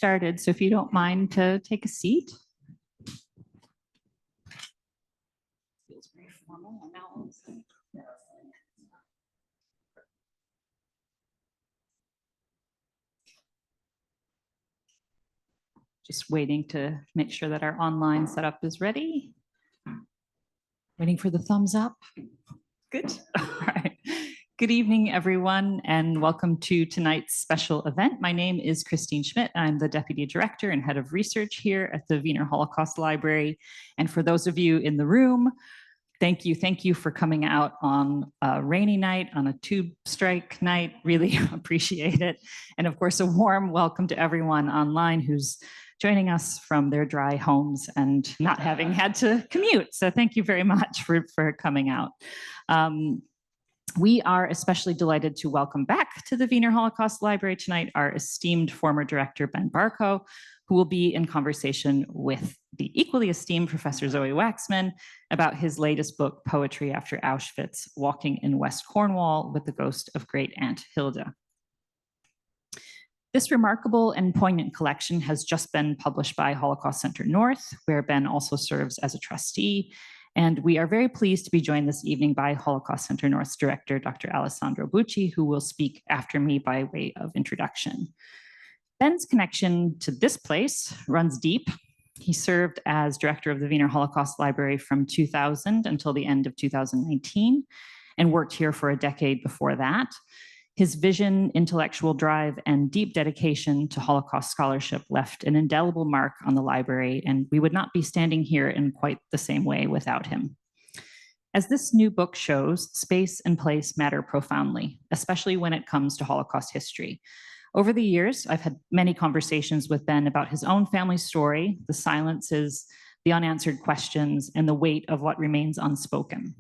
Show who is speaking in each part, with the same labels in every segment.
Speaker 1: started. So if you don't mind to take a seat. Feels very formal. Just waiting to make sure that our online setup is ready. Waiting for the thumbs up. Good. All right. Good evening, everyone, and welcome to tonight's special event. My name is Christine Schmidt. I'm the Deputy Director and Head of Research here at the Wiener Holocaust Library. And for those of you in the room, thank you for coming out on a rainy night, on a tube strike night. Really appreciate it. And of course, a warm welcome to everyone online who's joining us from their dry homes and not having had to commute. So thank you very much for coming out. We are especially delighted to welcome back to the Wiener Holocaust Library tonight our esteemed former director, Ben Barkow, who will be in conversation with the equally esteemed Professor Zoe Waxman about his latest book, Poetry After Auschwitz, Walking in West Cornwall with the Ghost of Great-Aunt Hilde. This remarkable and poignant collection has just been published by Holocaust Centre North, where Ben also serves as a trustee. And we are very pleased to be joined this evening by Holocaust Centre North's director, Dr Alessandro Bucci, who will speak after me by way of introduction. Ben's connection to this place runs deep. He served as director of the Wiener Holocaust Library from 2000 until the end of 2019 and worked here for a decade before that. His vision, intellectual drive, and deep dedication to Holocaust scholarship left an indelible mark on the library, and we would not be standing here in quite the same way without him. As this new book shows, space and place matter profoundly, especially when it comes to Holocaust history. Over the years, I've had many conversations with Ben about his own family story, the silences, the unanswered questions, and the weight of what remains unspoken.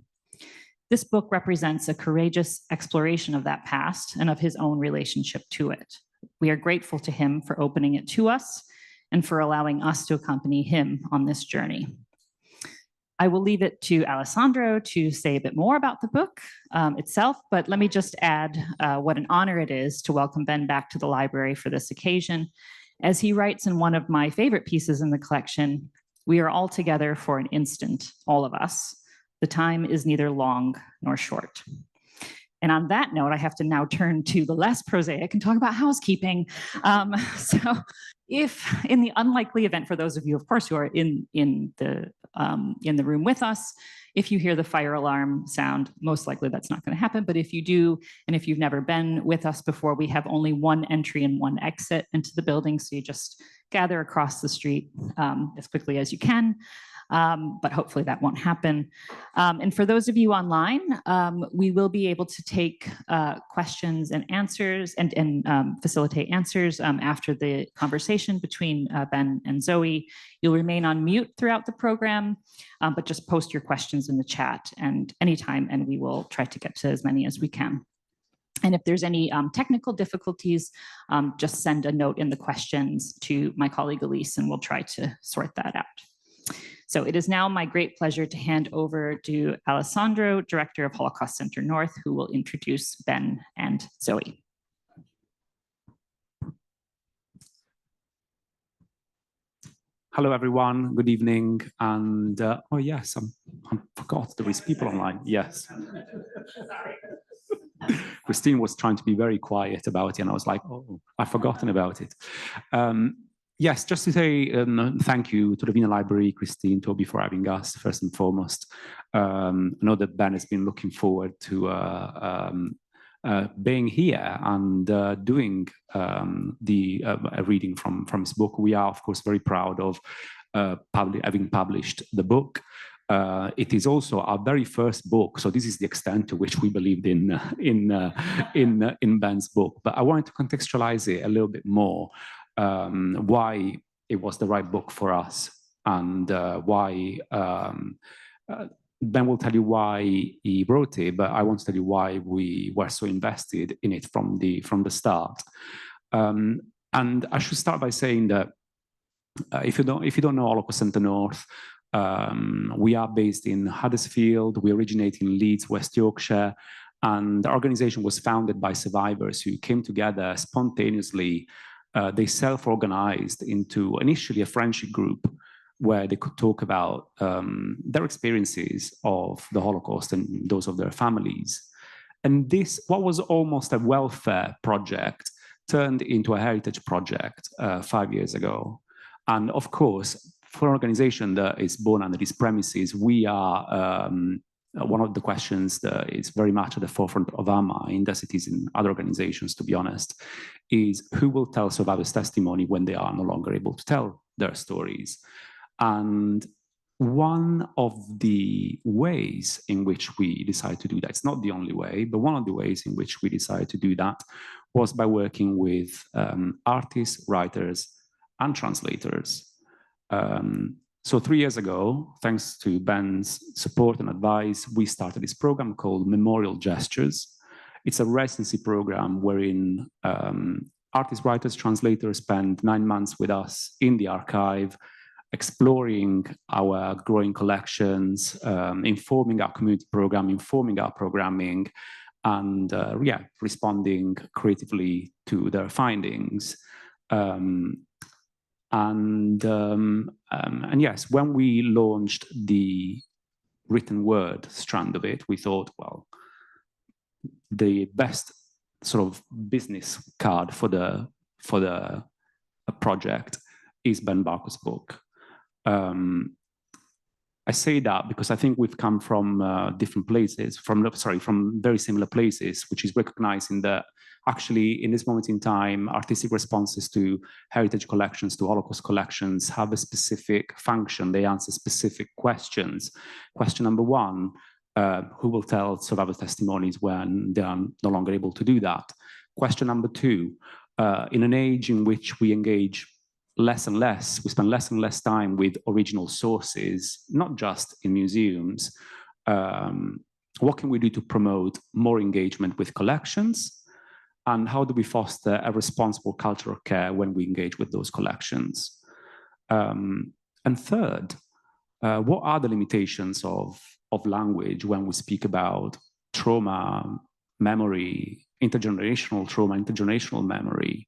Speaker 1: This book represents a courageous exploration of that past and of his own relationship to it. We are grateful to him for opening it to us and for allowing us to accompany him on this journey. I will leave it to Alessandro to say a bit more about the book itself, but let me just add what an honor it is to welcome Ben back to the library for this occasion. As he writes in one of my favorite pieces in the collection, we are all together for an instant, all of us. The time is neither long nor short. And on that note, I have to now turn to the less prosaic and talk about housekeeping. So if in the unlikely event, for those of you, of course, who are in the room with us, if you hear the fire alarm sound, most likely that's not going to happen. But if you do, and if you've never been with us before, we have only one entry and one exit into the building. So you just gather across the street as quickly as you can. But hopefully that won't happen. And for those of you online, we will be able to take questions and answers and facilitate answers after the conversation between Ben and Zoe. You'll remain on mute throughout the program, but just post your questions in the chat and anytime, and we will try to get to as many as we can. And if there's any technical difficulties, just send a note in the questions to my colleague Elise, and we'll try to sort that out. So it is now my great pleasure to hand over to Alessandro, Director of Holocaust Centre North, who will introduce Ben and Zoe.
Speaker 2: Hello, everyone. Good evening. And oh, yes, I forgot there is people online. Yes. Christine was trying to be very quiet about it, and I was like, oh, I've forgotten about it. Yes, just to say thank you to the Wiener Library, Christine, Toby, for having us, first and foremost. I know that Ben has been looking forward to being here and doing a reading from his book. We are, of course, very proud of having published the book. It is also our very first book, so this is the extent to which we believed in Ben's book. But I wanted to contextualize it a little bit more. Why it was the right book for us, and why Ben will tell you why he wrote it, but I want to tell you why we were so invested in it from the start. And I should start by saying that if you don't know Holocaust Centre North, we are based in Huddersfield. We originate in Leeds, West Yorkshire, and the organization was founded by survivors who came together spontaneously they self-organized into initially a friendship group where they could talk about their experiences of the Holocaust and those of their families. And this, what was almost a welfare project, turned into a heritage project 5 years ago. And of course, for an organization that is born under these premises, we are, one of the questions that is very much at the forefront of our mind, as it is in other organizations, to be honest, is who will tell survivors' testimony when they are no longer able to tell their stories. And one of the ways in which we decided to do that, it's not the only way, but one of the ways in which we decided to do that was by working with artists, writers, and translators. So 3 years ago, thanks to Ben's support and advice, we started this program called Memorial Gestures. It's a residency program wherein artists, writers, translators spend 9 months with us in the archive, exploring our growing collections, informing our community program, informing our programming, and yeah, responding creatively to their findings. And yes, when we launched the written word strand of it, we thought, well, the best sort of business card for the project is Ben Barkow's book. I say that because I think we've come from different places, from very similar places, which is recognizing that actually in this moment in time, artistic responses to heritage collections, to Holocaust collections have a specific function. They answer specific questions. Question number one, who will tell survivor testimonies when they are no longer able to do that? Question number two, in an age in which we engage less and less, we spend less and less time with original sources, not just in museums. What can we do to promote more engagement with collections? And how do we foster a responsible culture of care when we engage with those collections? And third, what are the limitations of language when we speak about trauma, memory, intergenerational trauma, intergenerational memory?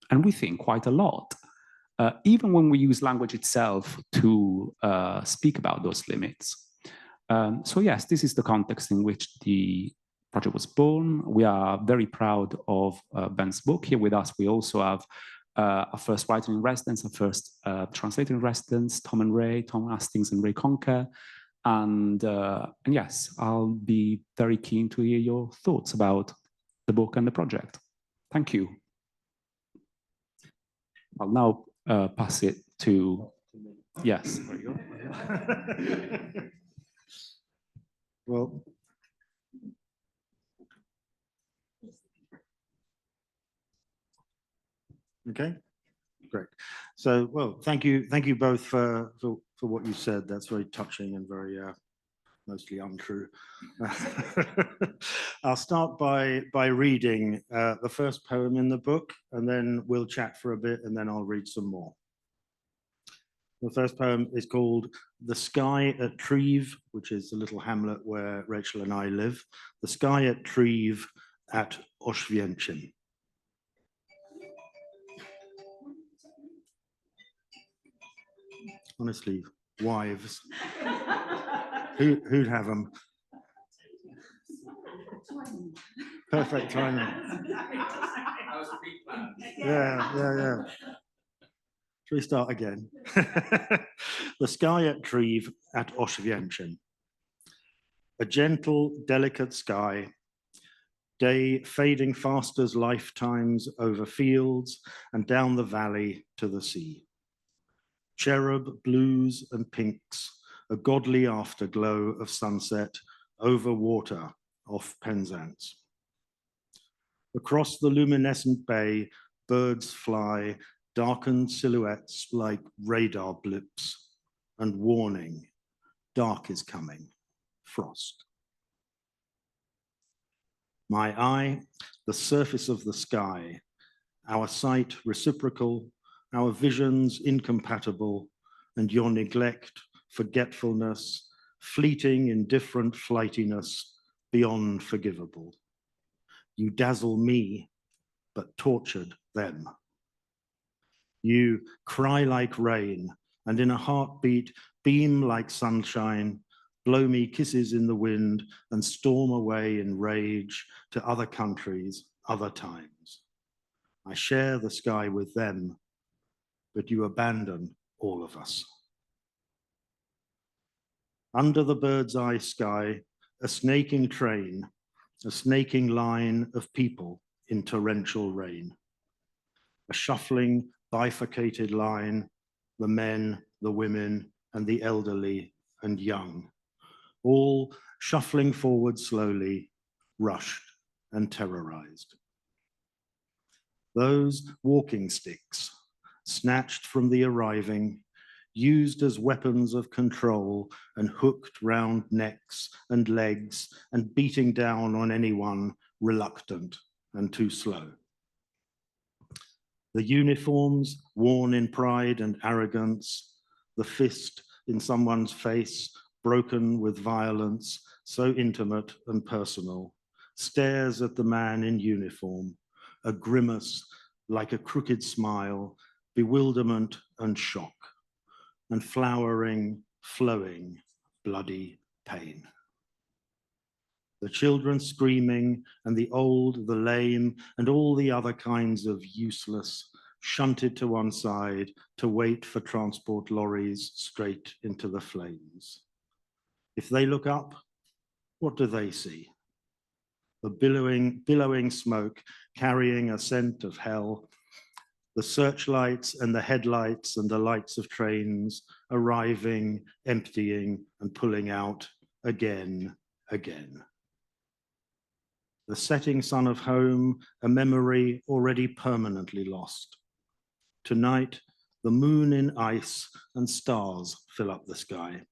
Speaker 2: And we think quite a lot, even when we use language itself to speak about those limits. So yes, this is the context in which the project was born. We are very proud of Ben's book. Here with us, we also have our first writer in residence, our first translator in residence, Tom Hastings and Ray Conker. And yes, I'll be very keen to hear your thoughts about the book and the project. Thank you. I'll now pass it to, yes, there you go.
Speaker 3: Well, okay, great. So, well, thank you both for what you said. That's very touching and very mostly untrue. I'll start by reading the first poem in the book, and then we'll chat for a bit, and then I'll read some more. The first poem is called The Sky at Treve, which is the little hamlet where Rachel and I live. The Sky at Treve at Auschwitz. Honestly, wives. Who'd have them? Perfect timing. Yeah. Shall we start again? The Sky at Treve at Auschwitz. A gentle, delicate sky, day fading fast as lifetimes over fields and down the valley to the sea. Cherub blues and pinks, a godly afterglow of sunset over water off Penzance. Across the luminescent bay, birds fly, darkened silhouettes like radar blips, and warning, dark is coming, frost. My eye, the surface of the sky, our sight reciprocal, our visions incompatible, and your neglect, forgetfulness, fleeting indifferent flightiness, beyond forgivable. You dazzle me, but tortured them. You cry like rain, and in a heartbeat, beam like sunshine, blow me kisses in the wind, and storm away in rage to other countries, other times. I share the sky with them, but you abandon all of us. Under the bird's eye sky, a snaking train, a snaking line of people in torrential rain. A shuffling, bifurcated line, the men, the women, and the elderly and young, all shuffling forward slowly, rushed and terrorized. Those walking sticks, snatched from the arriving, used as weapons of control and hooked round necks and legs and beating down on anyone reluctant and too slow. The uniforms worn in pride and arrogance, the fist in someone's face broken with violence, so intimate and personal, stares at the man in uniform, a grimace like a crooked smile, bewilderment and shock, and flowering, flowing, bloody pain. The children screaming, and the old, the lame, and all the other kinds of useless, shunted to one side to wait for transport lorries straight into the flames. If they look up, what do they see? The billowing smoke carrying a scent of hell, the searchlights and the headlights and the lights of trains arriving, emptying, and pulling out again, again. The setting sun of home, a memory already permanently lost. Tonight, the moon in ice and stars fill up the sky.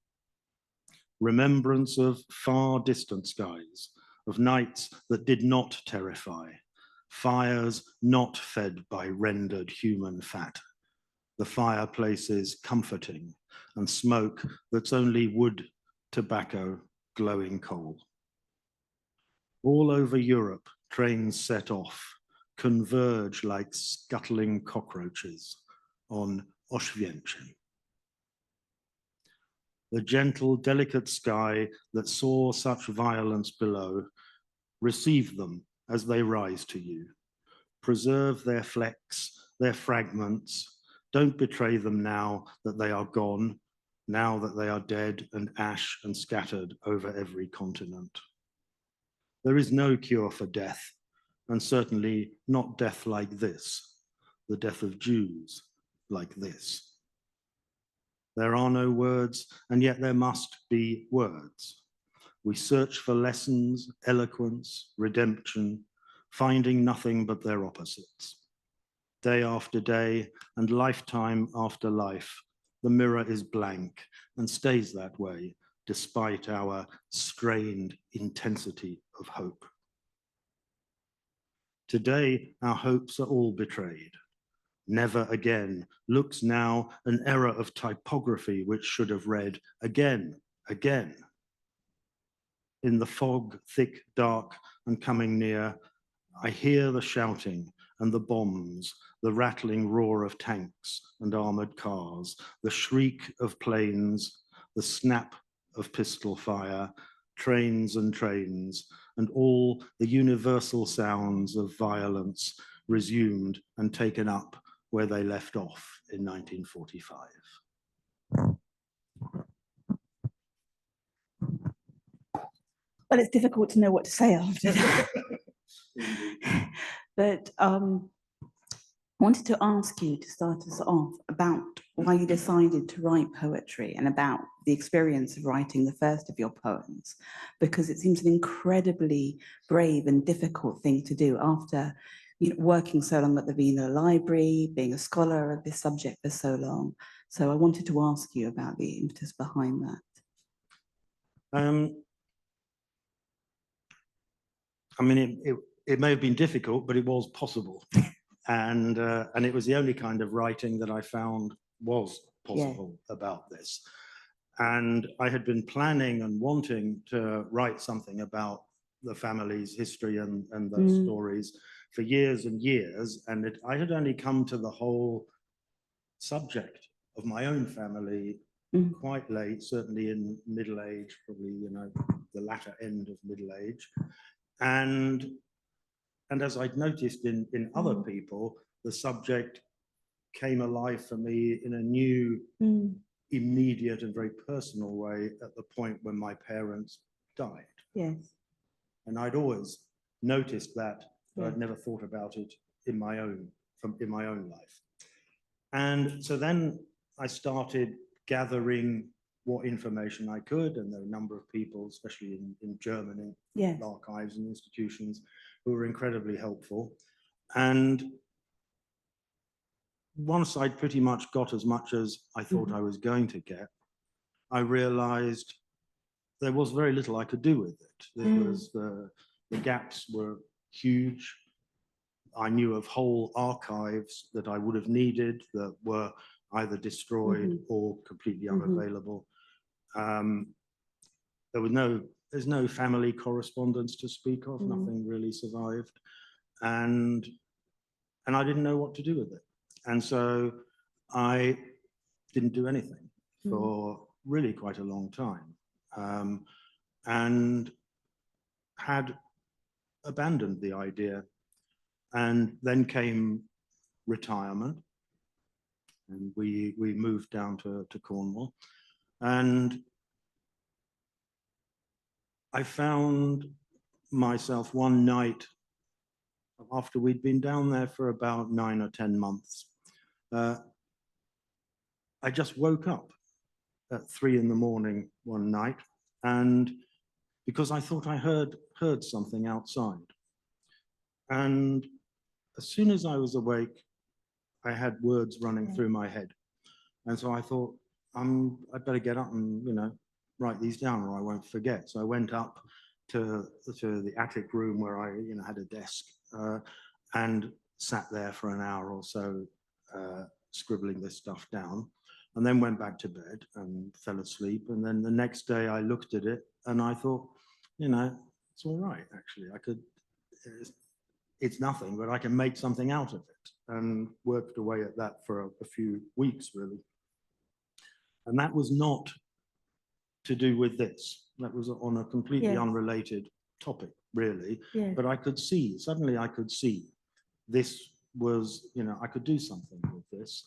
Speaker 3: Remembrance of far distant skies, of nights that did not terrify, fires not fed by rendered human fat, the fireplaces comforting, and smoke that's only wood, tobacco, glowing coal. All over Europe, trains set off, converge like scuttling cockroaches on Auschwitz. The gentle, delicate sky that saw such violence below, receive them as they rise to you. Preserve their flecks, their fragments. Don't betray them now that they are gone, now that they are dead and ash and scattered over every continent. There is no cure for death, and certainly not death like this, the death of Jews like this. There are no words, and yet there must be words. We search for lessons, eloquence, redemption, finding nothing but their opposites. Day after day and lifetime after life, the mirror is blank and stays that way despite our strained intensity of hope. Today, our hopes are all betrayed. Never again looks now an error of typography which should have read again, again. In the fog, thick, dark, and coming near, I hear the shouting and the bombs, the rattling roar of tanks and armored cars, the shriek of planes, the snap of pistol fire, trains, and all the universal sounds of violence resumed and taken up where they left off in 1945.
Speaker 4: Well, it's difficult to know what to say after that. But I wanted to ask you to start us off about why you decided to write poetry and about the experience of writing the first of your poems, because it seems an incredibly brave and difficult thing to do after working so long at the Wiener Library, being a scholar of this subject for so long. So I wanted to ask you about the impetus behind that.
Speaker 3: I mean, it may have been difficult, but it was possible. And it was the only kind of writing that I found was possible about this. And I had been planning and wanting to write something about the family's history and those stories for years and years, and I had only come to the whole subject of my own family quite late, certainly in middle age, probably, you know, the latter end of middle age. And as I'd noticed in other people, the subject came alive for me in a new, immediate and very personal way at the point when my parents died.
Speaker 4: Yes.
Speaker 3: And I'd always noticed that, but I'd never thought about it in my own life. And so then I started gathering what information I could, and there were a number of people, especially in Germany, archives and institutions, who were incredibly helpful. And once I'd pretty much got as much as I thought I was going to get, I realized there was very little I could do with it. It was the gaps were huge. I knew of whole archives that I would have needed that were either destroyed or completely unavailable. There's no family correspondence to speak of. Nothing really survived, and I didn't know what to do with it. And so I didn't do anything for really quite a long time, and had abandoned the idea. And then came retirement, and we moved down to Cornwall. And I found myself one night, after we'd been down there for about 9 or 10 months, I just woke up at 3 in the morning one night, and because I thought I heard something outside. And as soon as I was awake, I had words running through my head. And so I thought, I'd better get up and, you know, write these down or I won't forget. So I went up to the attic room where I, you know, had a desk, and sat there for an hour or so, scribbling this stuff down, and then went back to bed and fell asleep. And then the next day I looked at it and I thought, you know, it's all right, actually. It's nothing, but I can make something out of it, and worked away at that for a few weeks, really. And that was not to do with this. That was on a completely unrelated topic, really. But I could see, suddenly I could see this was, you know, I could do something with this.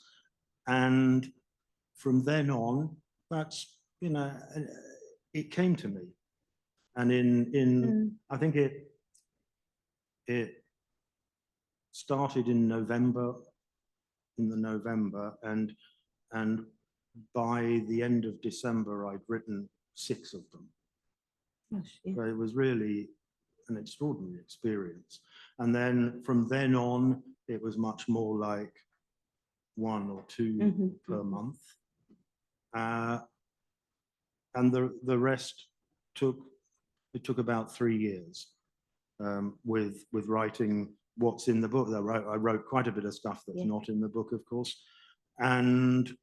Speaker 3: And from then on, that's, you know, it came to me. And I think it started in November, and by the end of December, I'd written 6 of them.
Speaker 4: Gosh,
Speaker 3: So it was really an extraordinary experience. And then from then on, it was much more like 1 or 2 per month. And the rest took about 3 years, with writing what's in the book. I wrote quite a bit of stuff that's not in the book, of course. And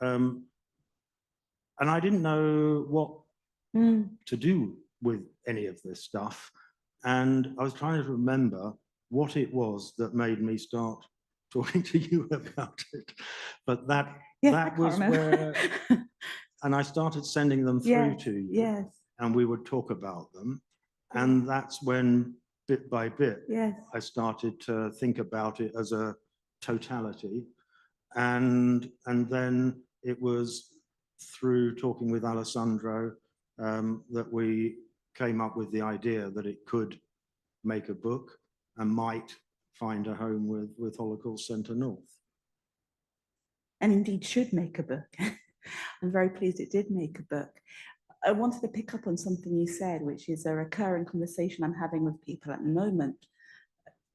Speaker 3: I didn't know what to do with any of this stuff. And I was trying to remember what it was that made me start talking to you about it. But that was where, and I started sending them through to you, and we would talk about them. And that's when, bit by bit, I started to think about it as a totality. And then it was through talking with Alessandro that we came up with the idea that it could make a book and might find a home with Holocaust Centre North.
Speaker 4: And indeed should make a book. I'm very pleased it did make a book. I wanted to pick up on something you said, which is a recurring conversation I'm having with people at the moment.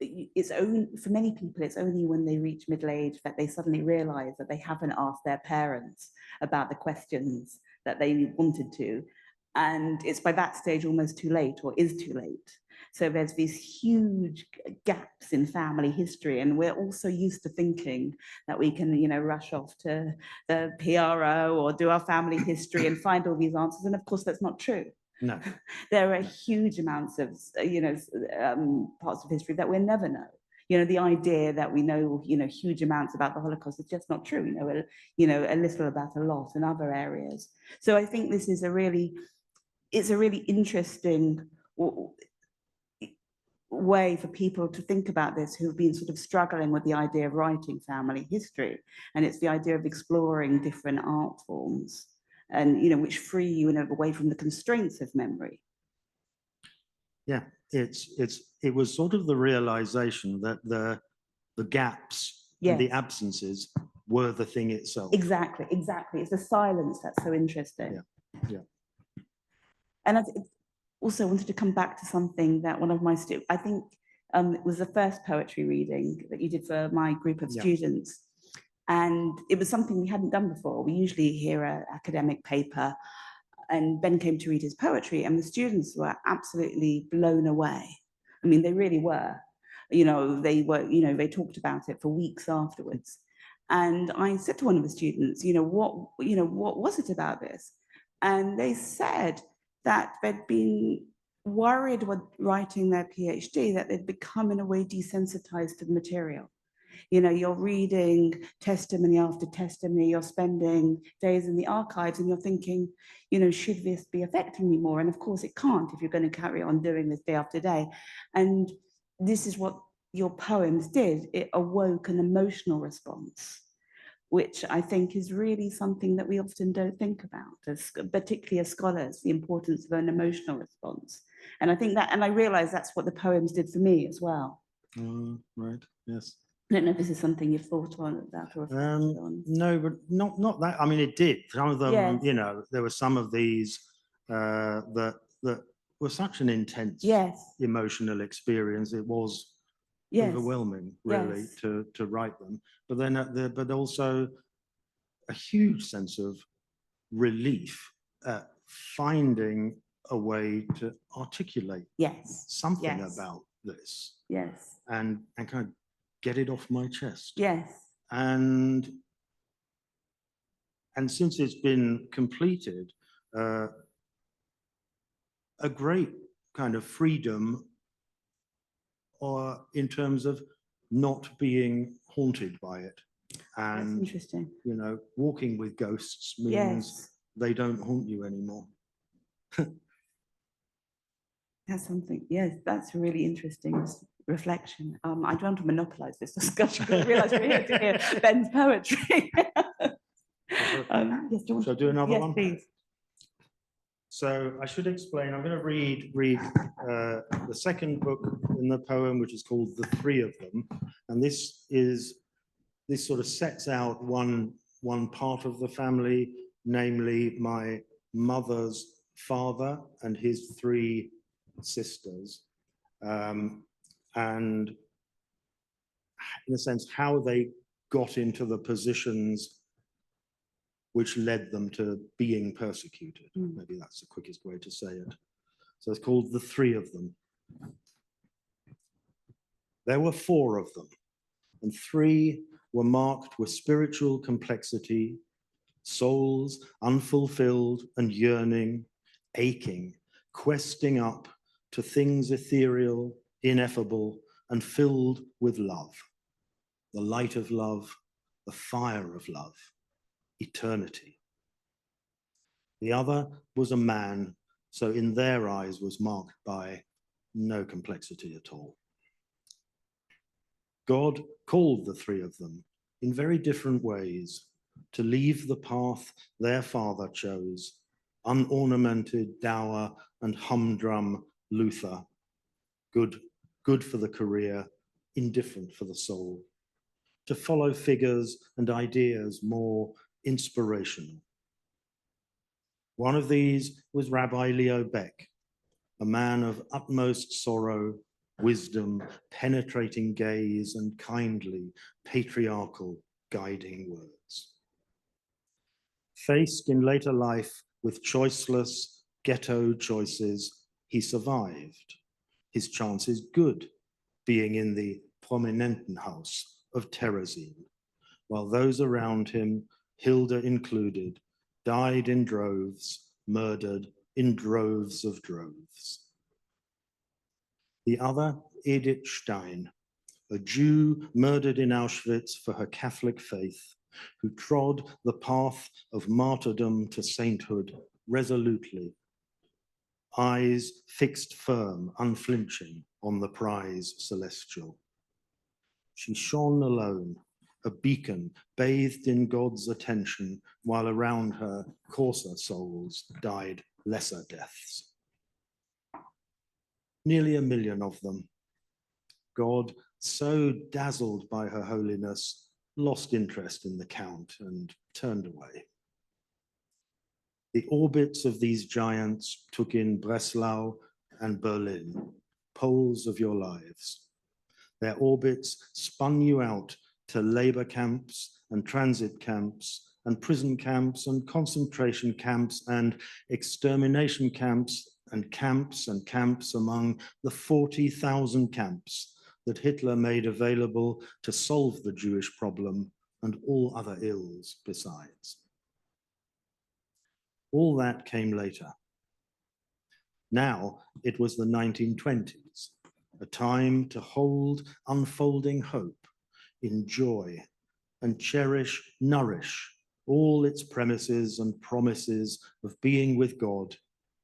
Speaker 4: For many people, it's only when they reach middle age that they suddenly realize that they haven't asked their parents about the questions that they wanted to. And it's by that stage almost too late, or is too late. So there's these huge gaps in family history, and we're also used to thinking that we can, you know, rush off to the PRO or do our family history and find all these answers. And of course, that's not true.
Speaker 3: No.
Speaker 4: There are huge amounts of, parts of history that we'll never know. The idea that we know, huge amounts about the Holocaust is just not true. A little about a lot in other areas. So I think this is it's a really interesting way for people to think about this who've been sort of struggling with the idea of writing family history. And it's the idea of exploring different art forms and, which free you away from the constraints of memory.
Speaker 3: Yeah, it was sort of the realization that the gaps and the absences were the thing itself.
Speaker 4: Exactly. It's the silence that's so interesting.
Speaker 3: Yeah.
Speaker 4: And I also wanted to come back to something that one of my students, I think it was the first poetry reading that you did for my group of students. And it was something we hadn't done before. We usually hear an academic paper, and Ben came to read his poetry, and the students were absolutely blown away. I mean, they really were. They talked about it for weeks afterwards. And I said to one of the students, what was it about this? And they said that they'd been worried when writing their PhD that they'd become in a way desensitized to the material. You're reading testimony after testimony, you're spending days in the archives, and you're thinking, should this be affecting me more? And of course it can't if you're going to carry on doing this day after day. And this is what your poems did. It awoke an emotional response, which I think is really something that we often don't think about, particularly as scholars, the importance of an emotional response. And I think that, and I realize that's what the poems did for me as well.
Speaker 3: Right, yes.
Speaker 4: I don't know if this is something you've thought on that or reflected on.
Speaker 3: No, but not that. I mean, it did. Some of them, there were some of these that were such an intense emotional experience. It was overwhelming, really, to write them. But then, but also a huge sense of relief at finding a way to articulate something about this. And kind of get it off my chest. And since it's been completed, a great kind of freedom in terms of not being haunted by it. And
Speaker 4: that's interesting.
Speaker 3: Walking with ghosts means they don't haunt you anymore.
Speaker 4: That's something, that's a really interesting reflection. I don't want to monopolize this discussion, but I realize we're here to hear Ben's poetry.
Speaker 3: Shall I do another one?
Speaker 4: Please.
Speaker 3: So I should explain, I'm going to read the second book in the poem, which is called The Three of Them. And this sort of sets out one part of the family, namely my mother's father and his three sisters. And in a sense, how they got into the positions which led them to being persecuted. Maybe that's the quickest way to say it. So it's called The Three of Them. There were four of them, and three were marked with spiritual complexity, souls unfulfilled and yearning, aching, questing up to things ethereal, ineffable, and filled with love. The light of love, the fire of love, eternity. The other was a man, so in their eyes was marked by no complexity at all. God called the three of them in very different ways to leave the path their father chose, unornamented dower and humdrum Luther, good for the career, indifferent for the soul, to follow figures and ideas more inspirational. One of these was Rabbi Leo Beck, a man of utmost sorrow, wisdom, penetrating gaze, and kindly, patriarchal guiding words. Faced in later life with choiceless ghetto choices, he survived. His chances good, being in the Prominentenhaus of Terezin, while those around him, Hilde included, died in droves, murdered in droves of droves. The other, Edith Stein, a Jew murdered in Auschwitz for her Catholic faith, who trod the path of martyrdom to sainthood resolutely, eyes fixed firm, unflinching on the prize celestial. She shone alone, a beacon bathed in God's attention, while around her coarser souls died lesser deaths. Nearly 1 million of them. God, so dazzled by her holiness, lost interest in the count and turned away. The orbits of these giants took in Breslau and Berlin, poles of your lives. Their orbits spun you out to labor camps and transit camps and prison camps and concentration camps and extermination camps and camps among the 40,000 camps that Hitler made available to solve the Jewish problem and all other ills besides. All that came later. Now it was the 1920s, a time to hold unfolding hope, enjoy, and cherish, nourish all its premises and promises of being with God,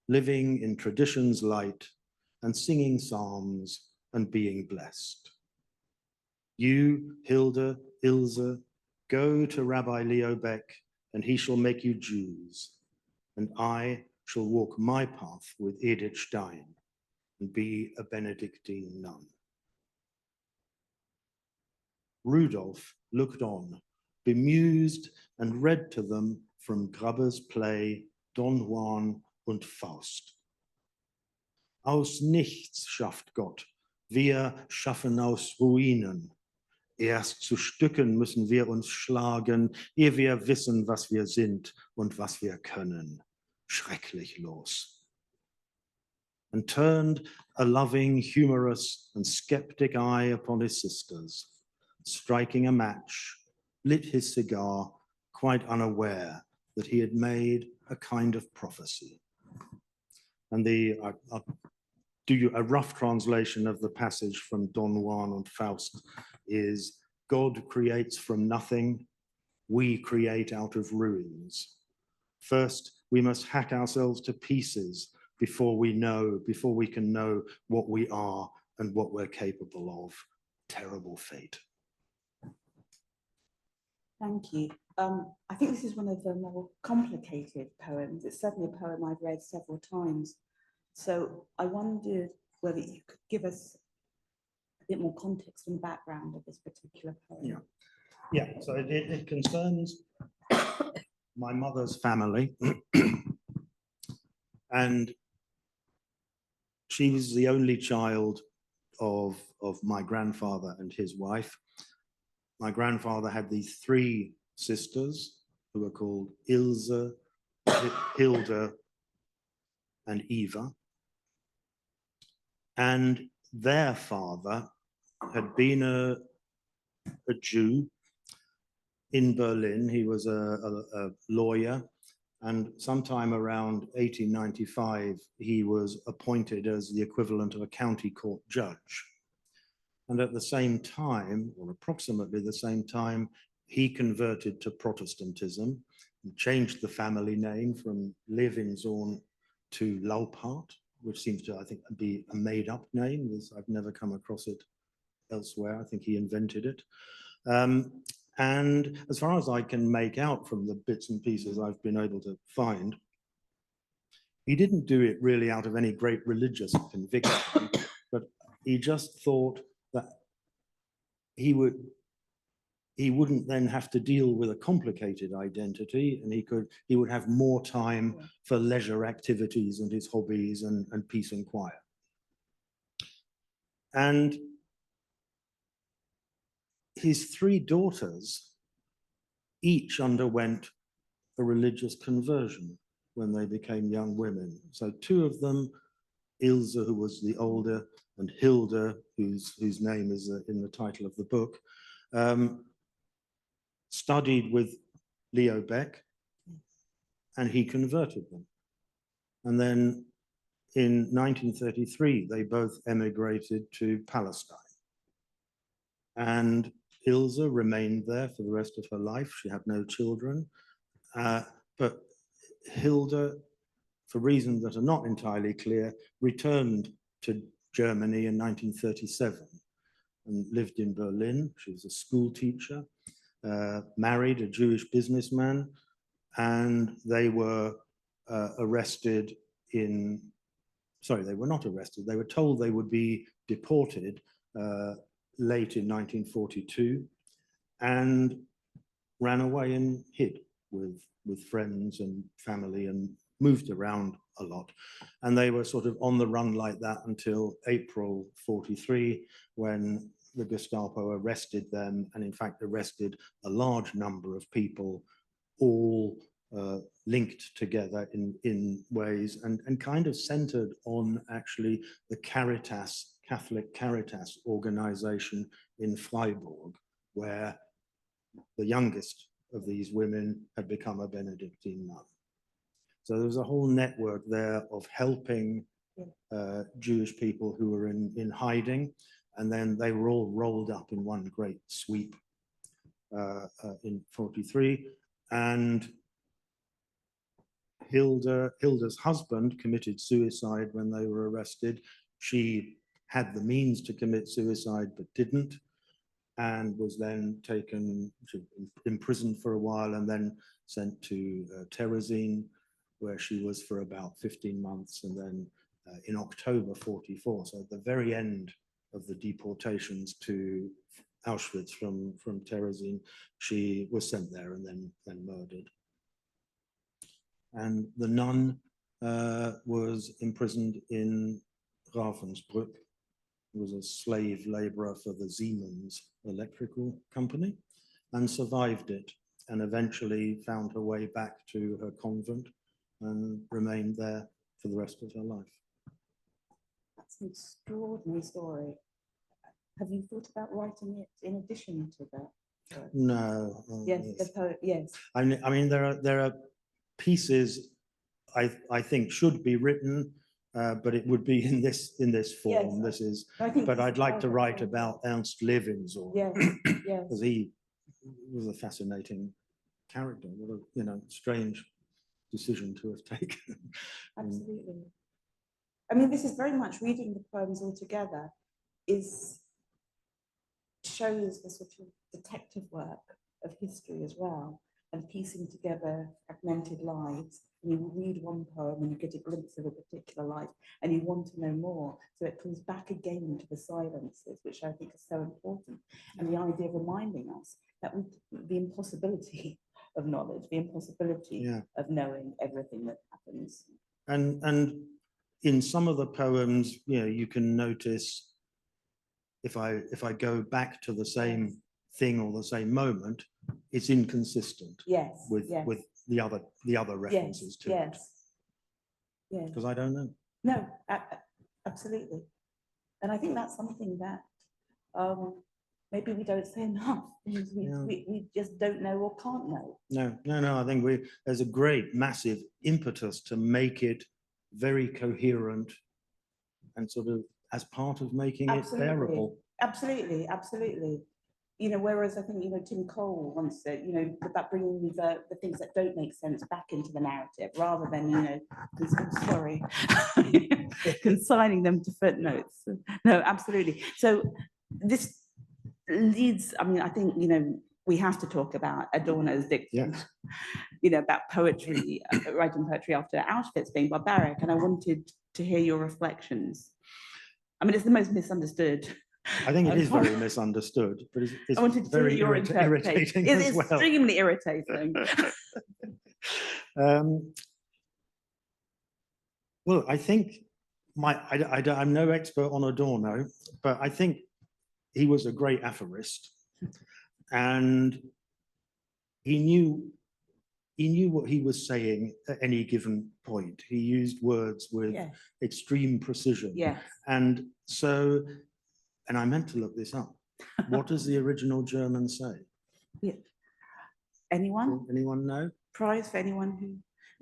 Speaker 3: living in tradition's light, and singing psalms and being blessed. You, Hilde, Ilse, go to Rabbi Leo Beck, and he shall make you Jews, and I shall walk my path with Edith Stein and be a Benedictine nun. Rudolph looked on, bemused, and read to them from Grabbe's play Don Juan und Faust. Aus nichts schafft Gott, wir schaffen aus Ruinen. Erst zu Stücken müssen wir uns schlagen, ehe wir wissen, was wir sind und was wir können. Schrecklich los. And turned a loving, humorous, and skeptic eye upon his sisters, striking a match, lit his cigar, quite unaware that he had made a kind of prophecy. And I'll do you a rough translation of the passage from Don Juan and Faust is, God creates from nothing, we create out of ruins. First, we must hack ourselves to pieces before we can know what we are and what we're capable of. Terrible fate.
Speaker 4: Thank you. I think this is one of the more complicated poems. It's certainly a poem I've read several times. So I wondered whether you could give us a bit more context and background of this particular poem.
Speaker 3: Yeah. So it concerns my mother's family. And she was the only child of my grandfather and his wife. My grandfather had these 3 sisters who were called Ilse, Hilde, and Eva. And their father had been a Jew in Berlin. He was a lawyer, and sometime around 1895, he was appointed as the equivalent of a county court judge. And at the same time, or approximately the same time, he converted to Protestantism and changed the family name from Levinsohn to Laupart, which seems to, I think, be a made-up name. I've never come across it elsewhere. I think he invented it. And as far as I can make out from the bits and pieces I've been able to find, he didn't do it really out of any great religious conviction, but he just thought that he wouldn't then have to deal with a complicated identity, and he would have more time for leisure activities and his hobbies and peace and quiet. And his 3 daughters each underwent a religious conversion when they became young women. So 2 of them, Ilse, who was the older, and Hilde, whose name is in the title of the book, studied with Leo Beck, and he converted them. And then in 1933, they both emigrated to Palestine. And Ilse remained there for the rest of her life. She had no children. But Hilde, for reasons that are not entirely clear, returned to Germany in 1937 and lived in Berlin. She was a school teacher, married a Jewish businessman, and they were arrested in, sorry, they were not arrested. They were told they would be deported late in 1942 and ran away and hid with friends and family and moved around a lot. And they were sort of on the run like that until April 43, when the Gestapo arrested them and in fact arrested a large number of people, all linked together in ways and kind of centered on actually the Caritas, Catholic Caritas organization in Freiburg, where the youngest of these women had become a Benedictine nun. So there was a whole network there of helping Jewish people who were in hiding, and then they were all rolled up in one great sweep in 43. And Hilda's husband committed suicide when they were arrested. She had the means to commit suicide but didn't, and was then taken to imprisoned for a while and then sent to Terezin, where she was for about 15 months. And then in October 44, so at the very end of the deportations to Auschwitz from Terezin, she was sent there and then murdered. And the nun was imprisoned in Ravensbrück, was a slave laborer for the Siemens electrical company, and survived it, and eventually found her way back to her convent and remained there for the rest of her life.
Speaker 4: That's an extraordinary story. Have you thought about writing it in addition to that?
Speaker 3: No.
Speaker 4: Yes, the poet, yes.
Speaker 3: I mean, there are pieces I think should be written, but it would be in this form.
Speaker 4: Yes,
Speaker 3: this is,
Speaker 4: but
Speaker 3: I'd like to write about Ernst Levinsohn,
Speaker 4: yes, yes.
Speaker 3: because he was a fascinating character. What a strange decision to have taken.
Speaker 4: Absolutely. I mean, this is very much reading the poems all together shows the sort of detective work of history as well, and piecing together fragmented lives. You read one poem and you get a glimpse of a particular life and you want to know more. So it comes back again to the silences, which I think is so important. And the idea of reminding us that the impossibility of knowledge, the impossibility of knowing everything that happens.
Speaker 3: And in some of the poems, you can notice, if I go back to the same thing or the same moment, it's inconsistent with the other references to it.
Speaker 4: Yes.
Speaker 3: Because I don't know.
Speaker 4: No, absolutely. And I think that's something that maybe we don't say enough. We just don't know or can't know.
Speaker 3: No. I think there's a great, massive impetus to make it very coherent and sort of as part of making it bearable.
Speaker 4: Absolutely. Whereas I think, Tim Cole once said, about bringing the things that don't make sense back into the narrative, rather than, consigning them to footnotes. No, absolutely. So this leads, I think, we have to talk about Adorno's dictum, about poetry, writing poetry after Auschwitz being barbaric. And I wanted to hear your reflections. It's the most misunderstood.
Speaker 3: I think it is very misunderstood, but it's very irritating as well.
Speaker 4: It's extremely irritating.
Speaker 3: Well, I think I'm no expert on Adorno, but I think he was a great aphorist, and he knew what he was saying at any given point. He used words with extreme precision. And so, and I meant to look this up. What does the original German say?
Speaker 4: Anyone?
Speaker 3: Anyone know?
Speaker 4: Prize for anyone who...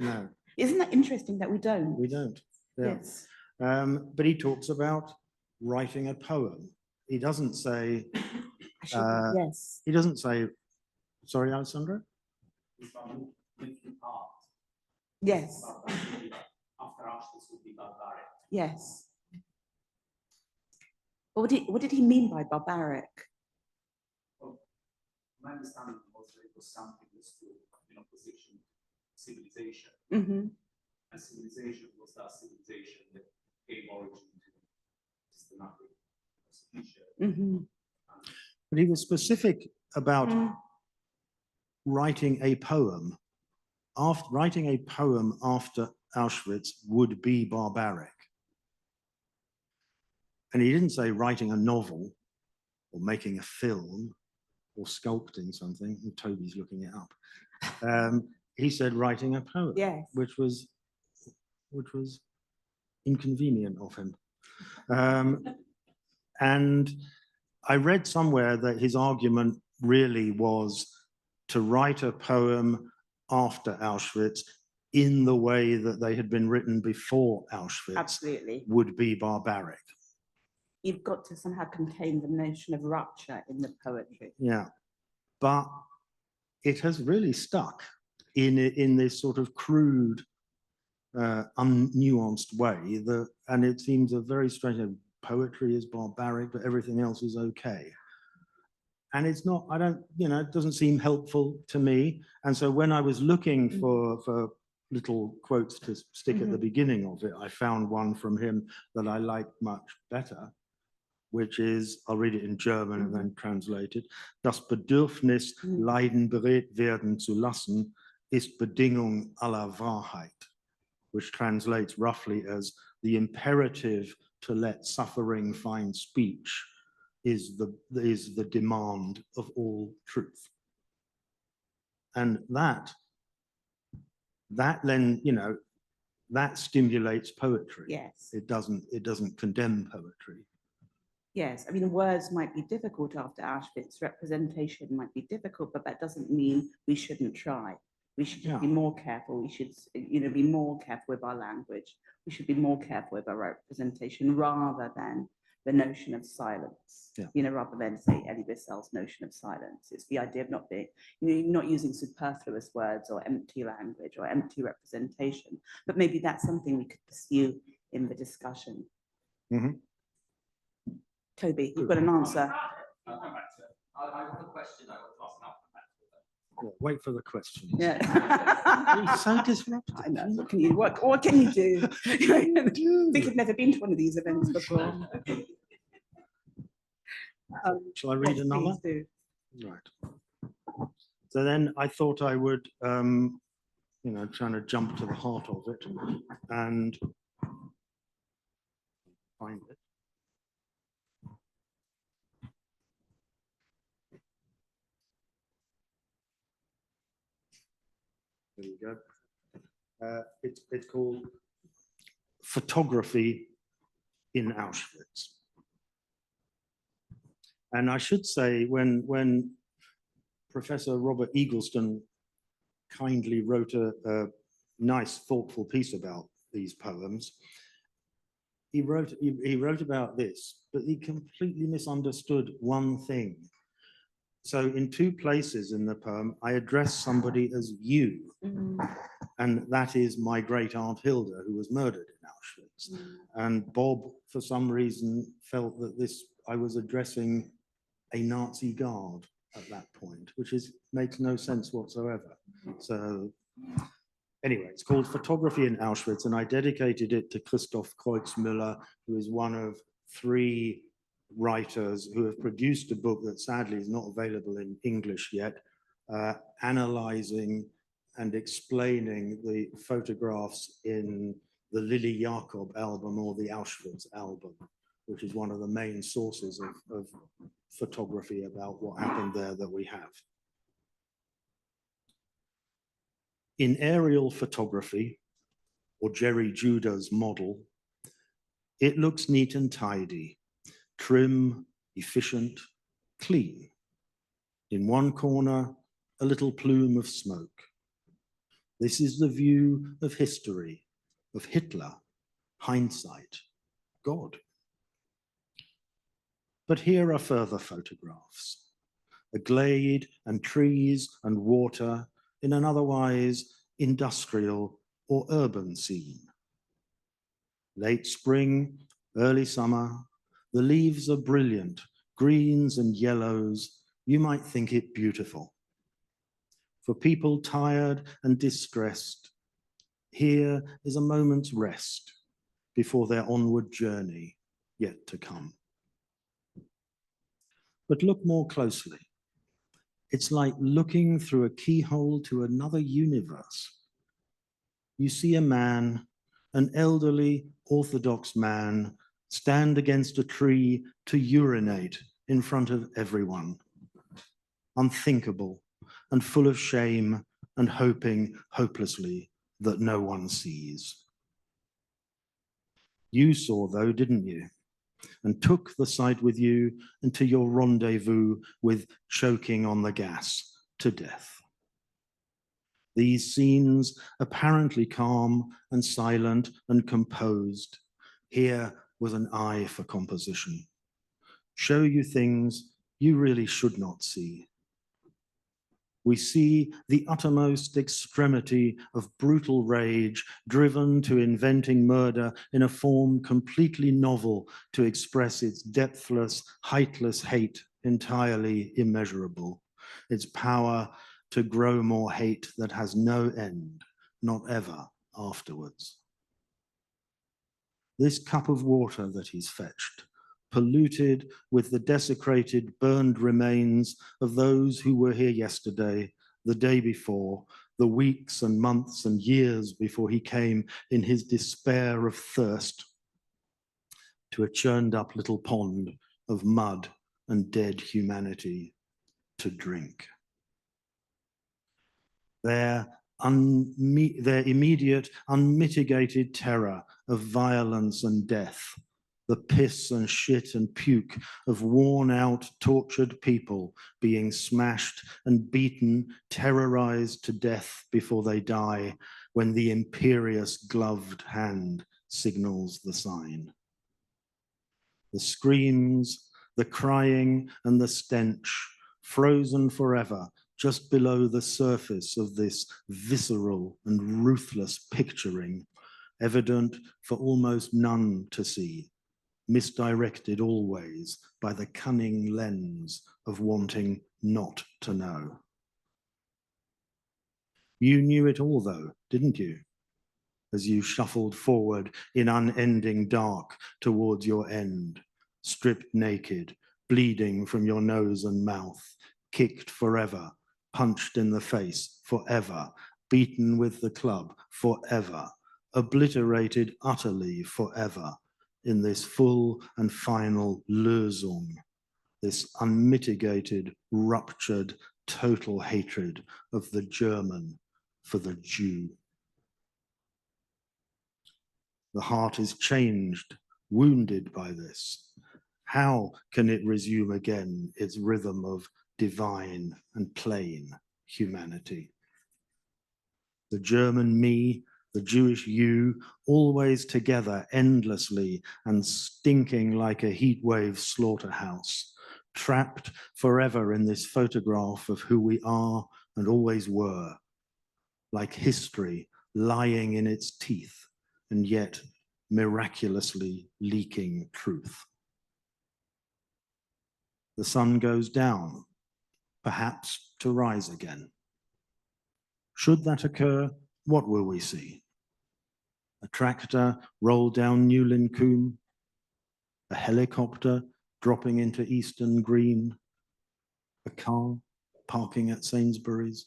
Speaker 3: No.
Speaker 4: Isn't that interesting that we don't?
Speaker 3: We don't. Yeah.
Speaker 4: Yes.
Speaker 3: But he talks about writing a poem. He doesn't say,
Speaker 4: Yes.
Speaker 3: he doesn't say, sorry, Alessandro?
Speaker 4: Yes.
Speaker 2: After Auschwitz would be barbaric.
Speaker 4: Yes. What did he mean by barbaric?
Speaker 2: My understanding was that it was something that stood in opposition to civilization.
Speaker 4: Mm-hmm.
Speaker 2: And civilization was that civilization that gave origin to systematic persecution.
Speaker 4: Mm-hmm.
Speaker 3: But he was specific about writing a poem. Writing a poem after Auschwitz would be barbaric. And he didn't say writing a novel or making a film or sculpting something, and Toby's looking it up. He said writing a poem,
Speaker 4: Yes.
Speaker 3: which was inconvenient of him. And I read somewhere that his argument really was to write a poem after Auschwitz in the way that they had been written before Auschwitz.
Speaker 4: Absolutely.
Speaker 3: Would be barbaric.
Speaker 4: You've got to somehow contain the notion of rupture in the poetry.
Speaker 3: Yeah, but it has really stuck in this sort of crude, unnuanced way. And it seems a very strange. Poetry is barbaric, but everything else is okay. And it's not. I don't. It doesn't seem helpful to me. And so when I was looking for little quotes to stick at the beginning of it, I found one from him that I liked much better, which is, I'll read it in German and then translate it. Das Bedürfnis, Leiden bereit werden zu lassen, ist Bedingung aller Wahrheit, which translates roughly as the imperative to let suffering find speech is the demand of all truth. And that then, that stimulates poetry.
Speaker 4: Yes.
Speaker 3: It doesn't condemn poetry.
Speaker 4: Yes, I mean, words might be difficult after Auschwitz, representation might be difficult, but that doesn't mean we shouldn't try. We should just be more careful. We should, be more careful with our language. We should be more careful with our representation rather than the notion of silence. Rather than say Elie Wiesel's notion of silence. It's the idea of not being, not using superfluous words or empty language or empty representation. But maybe that's something we could pursue in the discussion.
Speaker 3: Mm-hmm.
Speaker 4: Toby, you've got an answer.
Speaker 5: I'll come back to it. I have a question I want to ask now.
Speaker 3: Wait for the question.
Speaker 4: Yeah.
Speaker 3: He's so disruptive.
Speaker 4: I know. What can you do? I think you've never been to one of these events before.
Speaker 3: Shall I read
Speaker 4: yes,
Speaker 3: another?
Speaker 4: please do.
Speaker 3: Right. So then I thought I would, trying to jump to the heart of it and find it. There you go. It's called Photography in Auschwitz. And I should say, when Professor Robert Eagleston kindly wrote a nice, thoughtful piece about these poems, he wrote about this, but he completely misunderstood one thing. So in two places in the poem, I address somebody as you, and that is my great-aunt Hilde, who was murdered in Auschwitz. And Bob, for some reason, felt that I was addressing a Nazi guard at that point, which makes no sense whatsoever. So anyway, it's called Photography in Auschwitz, and I dedicated it to Christoph Kreutzmüller, who is one of 3 writers who have produced a book that sadly is not available in English yet, analyzing and explaining the photographs in the Lily Jakob album or the Auschwitz album, which is one of the main sources of photography about what happened there that we have. In aerial photography, or Jerry Judah's model, it looks neat and tidy, trim, efficient, clean. In one corner, a little plume of smoke. This is the view of history, of Hitler, hindsight, God. But here are further photographs. A glade and trees and water in an otherwise industrial or urban scene. Late spring, early summer, the leaves are brilliant, greens and yellows. You might think it beautiful. For people tired and distressed, here is a moment's rest before their onward journey yet to come. But look more closely. It's like looking through a keyhole to another universe. You see a man, an elderly Orthodox man, stand against a tree to urinate in front of everyone. Unthinkable and full of shame and hoping hopelessly that no one sees. You saw though, didn't you? And took the sight with you into your rendezvous with choking on the gas to death. These scenes, apparently calm and silent and composed, here was an eye for composition. Show you things you really should not see. We see the uttermost extremity of brutal rage driven to inventing murder in a form completely novel to express its depthless, heightless hate entirely immeasurable, its power to grow more hate that has no end, not ever afterwards. This cup of water that he's fetched, polluted with the desecrated, burned remains of those who were here yesterday, the day before, the weeks and months and years before he came in his despair of thirst to a churned up little pond of mud and dead humanity to drink. Their immediate, unmitigated terror of violence and death, the piss and shit and puke of worn out, tortured people being smashed and beaten, terrorized to death before they die when the imperious gloved hand signals the sign. The screams, the crying and the stench, frozen forever just below the surface of this visceral and ruthless picturing, evident for almost none to see, misdirected always by the cunning lens of wanting not to know. You knew it all though, didn't you? As you shuffled forward in unending dark towards your end, stripped naked, bleeding from your nose and mouth, kicked forever, punched in the face forever, beaten with the club forever, obliterated utterly forever in this full and final Lösung, this unmitigated, ruptured, total hatred of the German for the Jew. The heart is changed, wounded by this. How can it resume again its rhythm of divine and plain humanity? The German me, the Jewish you, always together endlessly and stinking like a heatwave slaughterhouse, trapped forever in this photograph of who we are and always were, like history lying in its teeth and yet miraculously leaking truth. The sun goes down, perhaps to rise again. Should that occur, what will we see? A tractor roll down Newlyn Combe, a helicopter dropping into Eastern Green, a car parking at Sainsbury's.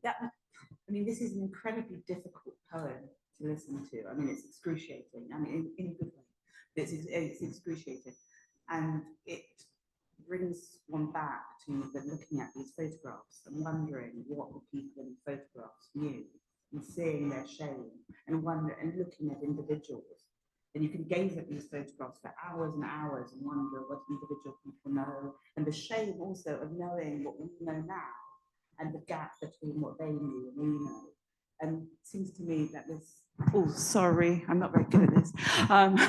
Speaker 4: Yeah, I mean, this is an incredibly difficult poem to listen to. I mean, it's excruciating. I mean, in a good way. It's excruciating. And it brings one back to looking at these photographs and wondering what the people in the photographs knew and seeing their shame and looking at individuals And you can gaze at these photographs for hours and hours and wonder what individual people know, and the shame also of knowing what we know now and the gap between what they knew and we know. And it seems to me that this, oh, sorry, I'm not very good at this. And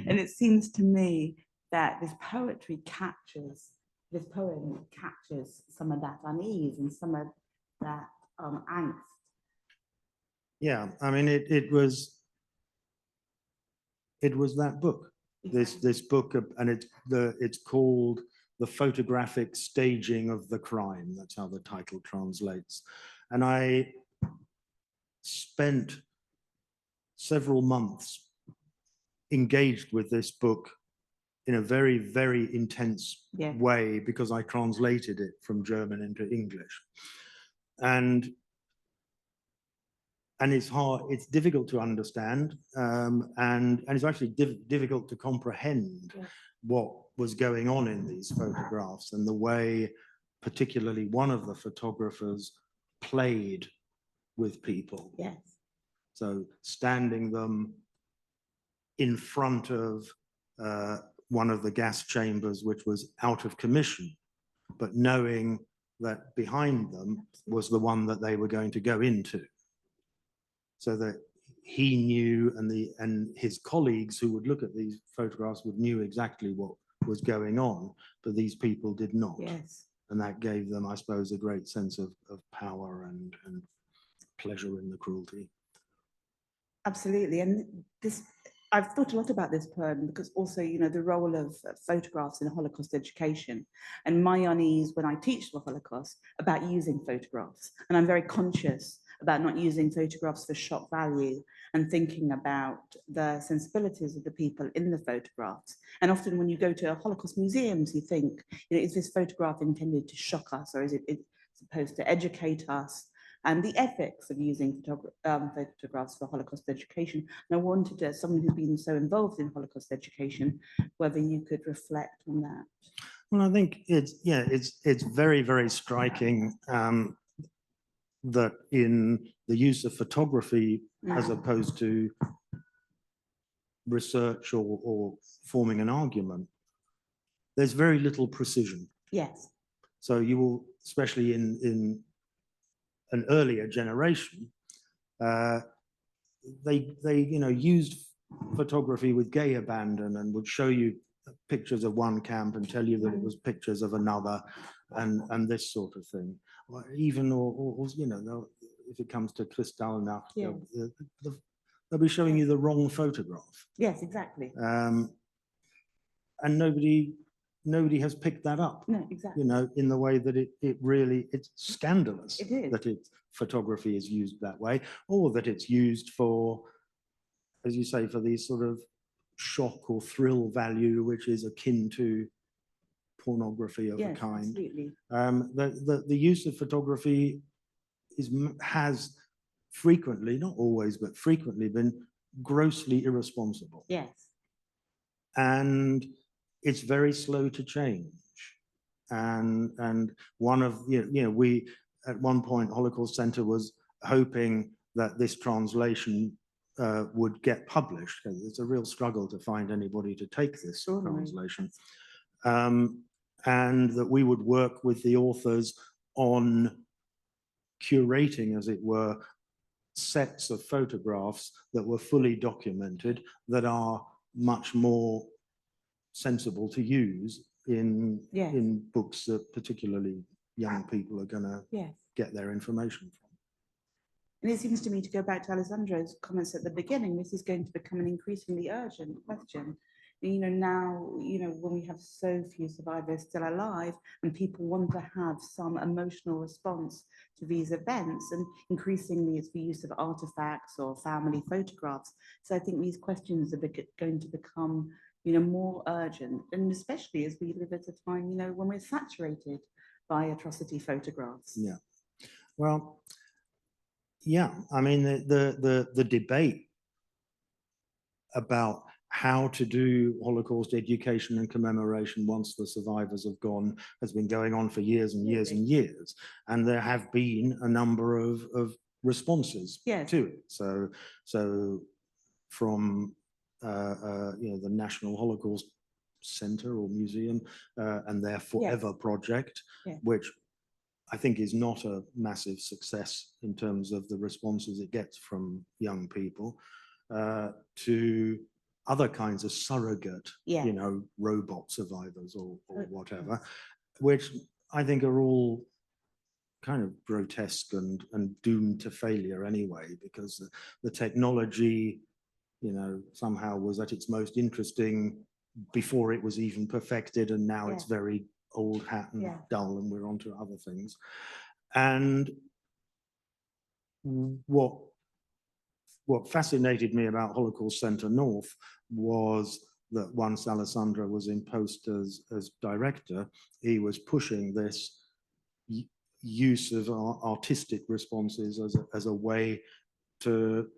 Speaker 4: it seems to me that this poem captures some of that unease and some of that angst.
Speaker 3: Yeah, I mean, it was that book, this book, and it's called The Photographic Staging of the Crime. That's how the title translates. And I spent several months engaged with this book in a very, very intense way, because I translated it from German into English. And it's hard, it's difficult to understand, and it's actually difficult to comprehend what was going on in these photographs and the way, particularly one of the photographers played with people.
Speaker 4: Yes.
Speaker 3: So standing them in front of one of the gas chambers, which was out of commission, but knowing that behind them was the one that they were going to go into. So that he knew, and his colleagues who would look at these photographs would knew exactly what was going on, but these people did not.
Speaker 4: Yes.
Speaker 3: And that gave them, I suppose, a great sense of power and pleasure in the cruelty.
Speaker 4: Absolutely. And this, I've thought a lot about this poem because also, you know, the role of photographs in Holocaust education and my unease when I teach the Holocaust about using photographs. And I'm very conscious about not using photographs for shock value and thinking about the sensibilities of the people in the photographs. And often when you go to Holocaust museums, you think, you know, is this photograph intended to shock us, or is it supposed to educate us? And the ethics of using photographs for Holocaust education. And I wanted, as someone who's been so involved in Holocaust education, whether you could reflect on that.
Speaker 3: Well, I think it's very, very striking that in the use of photography as opposed to research or forming an argument, there's very little precision.
Speaker 4: Yes.
Speaker 3: So you will, especially in an earlier generation, they used photography with gay abandon and would show you pictures of one camp and tell you that it was pictures of another, and this sort of thing. Or even, or you know, if it comes to Kristallnacht, they'll be showing you the wrong photograph.
Speaker 4: Yes, exactly.
Speaker 3: And nobody has picked that up.
Speaker 4: No, exactly.
Speaker 3: You know, in the way that it's scandalous that photography is used that way, or that it's used for, as you say, for these sort of shock or thrill value, which is akin to pornography of a kind.
Speaker 4: Absolutely.
Speaker 3: The use of photography has frequently, not always, but frequently been grossly irresponsible.
Speaker 4: Yes.
Speaker 3: And it's very slow to change. And one of, we, at one point, Holocaust Centre was hoping that this translation would get published. It's a real struggle to find anybody to take this translation. And that we would work with the authors on curating, as it were, sets of photographs that were fully documented, that are much more sensible to use in books that particularly young people are going to get their information from.
Speaker 4: And it seems to me, to go back to Alessandro's comments at the beginning, this is going to become an increasingly urgent question. You know, now, you know, when we have so few survivors still alive and people want to have some emotional response to these events, and increasingly it's the use of artifacts or family photographs. So I think these questions are going to become, you know, more urgent, and especially as we live at a time, you know, when we're saturated by atrocity photographs.
Speaker 3: Yeah. Well, yeah, I mean, the debate about how to do Holocaust education and commemoration once the survivors have gone has been going on for years and years and years. And there have been a number of responses to it. So from the National Holocaust Centre or Museum and their Forever project, which I think is not a massive success in terms of the responses it gets from young people, to other kinds of surrogate, robot survivors or whatever, which I think are all kind of grotesque and doomed to failure anyway, because the technology, somehow was at its most interesting before it was even perfected, and now it's very old hat and dull, and we're on to other things. And what fascinated me about Holocaust Centre North was that once Alessandro was in post as director, he was pushing this use of artistic responses as a way to,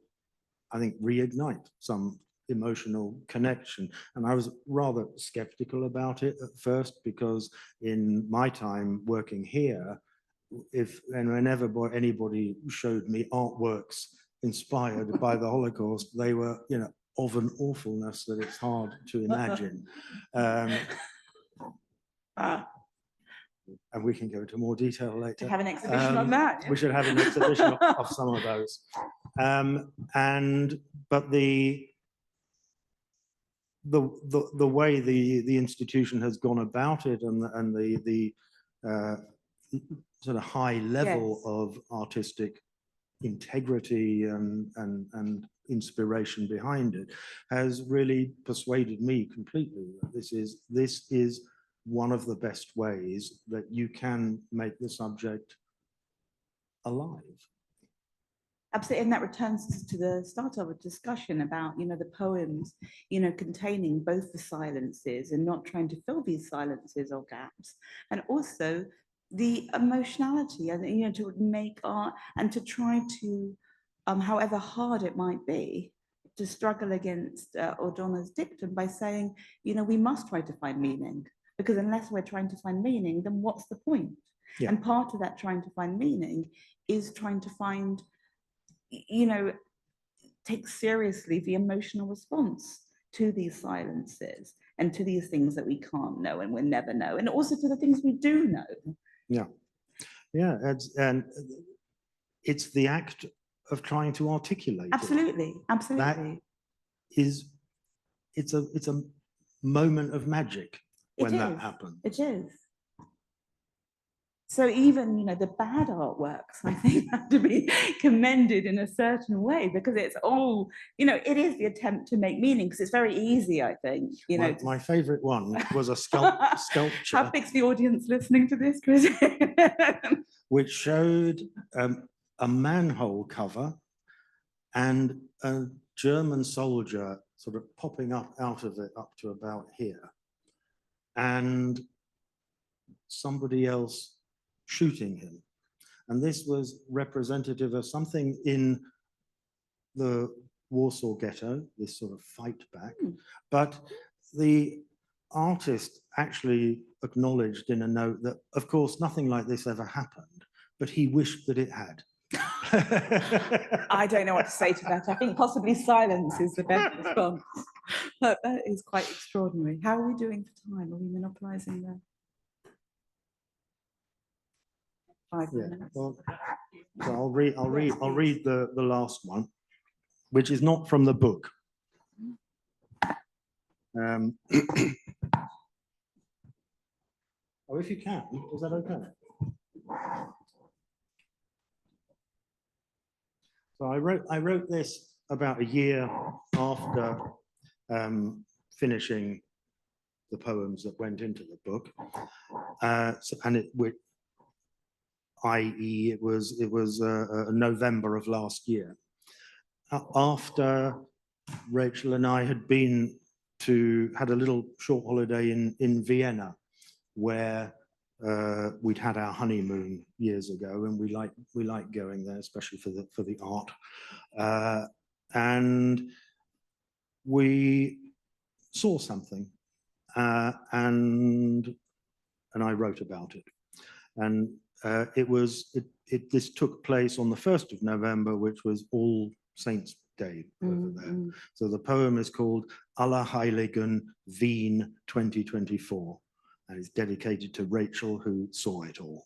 Speaker 3: I think, reignite some emotional connection. And I was rather skeptical about it at first, because in my time working here, whenever anybody showed me artworks inspired by the Holocaust, they were, of an awfulness that it's hard to imagine. And we can go into more detail later.
Speaker 4: To have an exhibition on that.
Speaker 3: We should have an exhibition of some of those. But the way the institution has gone about it, and the sort of high level of artistic integrity and inspiration behind it, has really persuaded me completely that this is one of the best ways that you can make the subject alive.
Speaker 4: Absolutely, and that returns to the start of a discussion about, the poems, containing both the silences and not trying to fill these silences or gaps, and also the emotionality, and to make art and to try to, however hard it might be, to struggle against Adorno's dictum by saying, we must try to find meaning, because unless we're trying to find meaning, then what's the point?
Speaker 3: Yeah.
Speaker 4: And part of that trying to find meaning is trying to find, take seriously the emotional response to these silences and to these things that we can't know and we'll never know, and also to the things we do know.
Speaker 3: Yeah, it's the act of trying to articulate.
Speaker 4: Absolutely, absolutely.
Speaker 3: That is, it's a moment of magic when that happens.
Speaker 4: It is. So even, the bad artworks, I think, have to be commended in a certain way, because it's all, it is the attempt to make meaning, because it's very easy, I think.
Speaker 3: My favorite one was a sculpture.
Speaker 4: How big's the audience listening to this, Chris?
Speaker 3: Which showed a manhole cover and a German soldier sort of popping up out of it up to about here, and somebody else shooting him. And this was representative of something in the Warsaw Ghetto, this sort of fight back. But the artist actually acknowledged in a note that, of course, nothing like this ever happened, but he wished that it had.
Speaker 4: I don't know what to say to that. I think possibly silence is the best response. But that is quite extraordinary. How are we doing for time? Are we monopolizing the 5 minutes?
Speaker 3: Well, so I'll read the last one, which is not from the book. Oh, if you can, is that okay? So I wrote this about a year after finishing the poems that went into the book, i.e., it was November of last year, after Rachel and I had had a little short holiday in Vienna, where we'd had our honeymoon years ago, and we like going there, especially for the art. And we saw something, and I wrote about it. And this took place on the 1st of November, which was All Saints day over there. So the poem is called Allerheiligen Wien 2024, and it's dedicated to Rachel, who saw it all.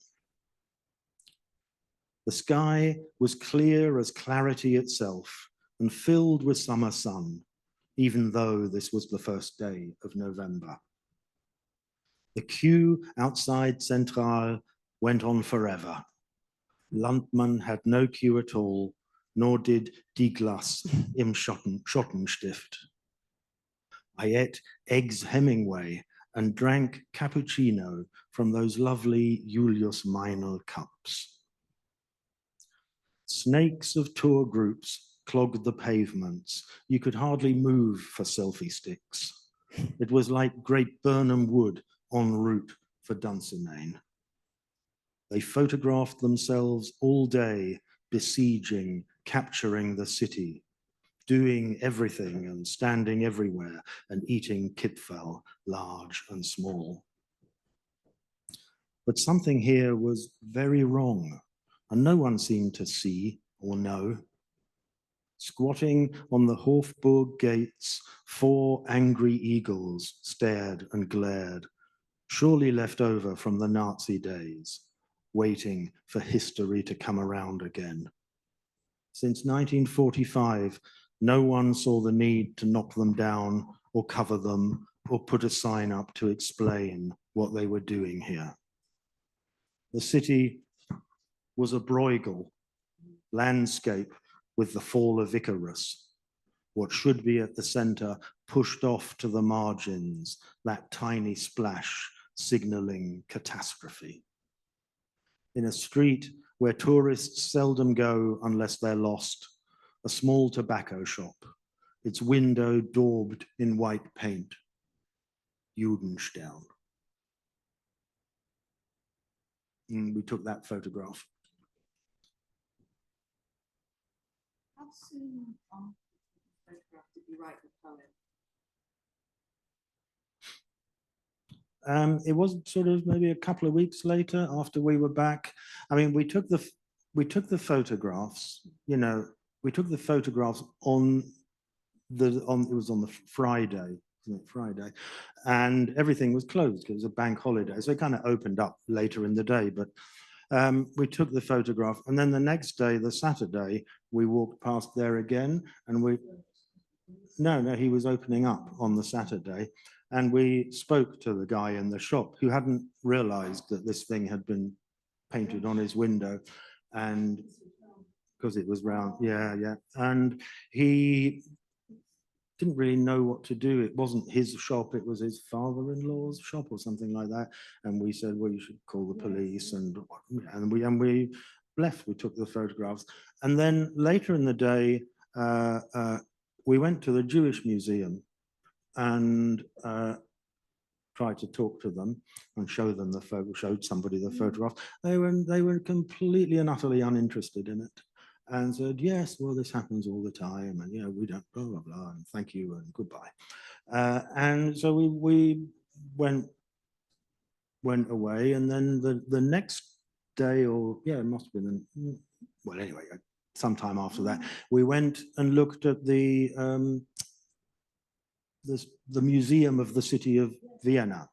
Speaker 3: The sky was clear as clarity itself and filled with summer sun, even though this was the first day of November. The queue outside Central went on forever. Landmann had no queue at all, nor did Die Glas im Schottenstift. I ate eggs Hemingway and drank cappuccino from those lovely Julius Meinl cups. Snakes of tour groups clogged the pavements. You could hardly move for selfie sticks. It was like Great Burnham Wood en route for Dunsinane. They photographed themselves all day, besieging, capturing the city, doing everything and standing everywhere and eating Kipfel, large and small. But something here was very wrong, and no one seemed to see or know. Squatting on the Hofburg gates, 4 angry eagles stared and glared, surely left over from the Nazi days, waiting for history to come around again. Since 1945, no one saw the need to knock them down or cover them or put a sign up to explain what they were doing here. The city was a Bruegel landscape with the fall of Icarus. What should be at the center pushed off to the margins, that tiny splash signaling catastrophe. In a street where tourists seldom go unless they're lost, a small tobacco shop, its window daubed in white paint, Judenstern. And we took that photograph.
Speaker 4: How soon on the photograph did you write the poem?
Speaker 3: It was sort of maybe a couple of weeks later after we were back. I mean, we took the photographs, you know, we took the photographs it was on the Friday, wasn't it? Friday, and everything was closed because it was a bank holiday. So it kind of opened up later in the day, but we took the photograph, and then the next day, the Saturday, we walked past there again, and no, he was opening up on the Saturday. And we spoke to the guy in the shop who hadn't realized that this thing had been painted on his window, and because it was round, yeah. And he didn't really know what to do. It wasn't his shop, it was his father-in-law's shop or something like that. And we said, well, you should call the police, and we left. We took the photographs. And then later in the day, we went to the Jewish Museum and tried to talk to them and show them the photo, showed somebody the photograph. They were completely and utterly uninterested in it, and said, yes, well, this happens all the time, and, you know, we don't, blah, blah, blah, and thank you and goodbye. And so we went away, and then the next day, or yeah, it must have been, well, anyway, sometime after that, we went and looked at the museum of the city of Vienna,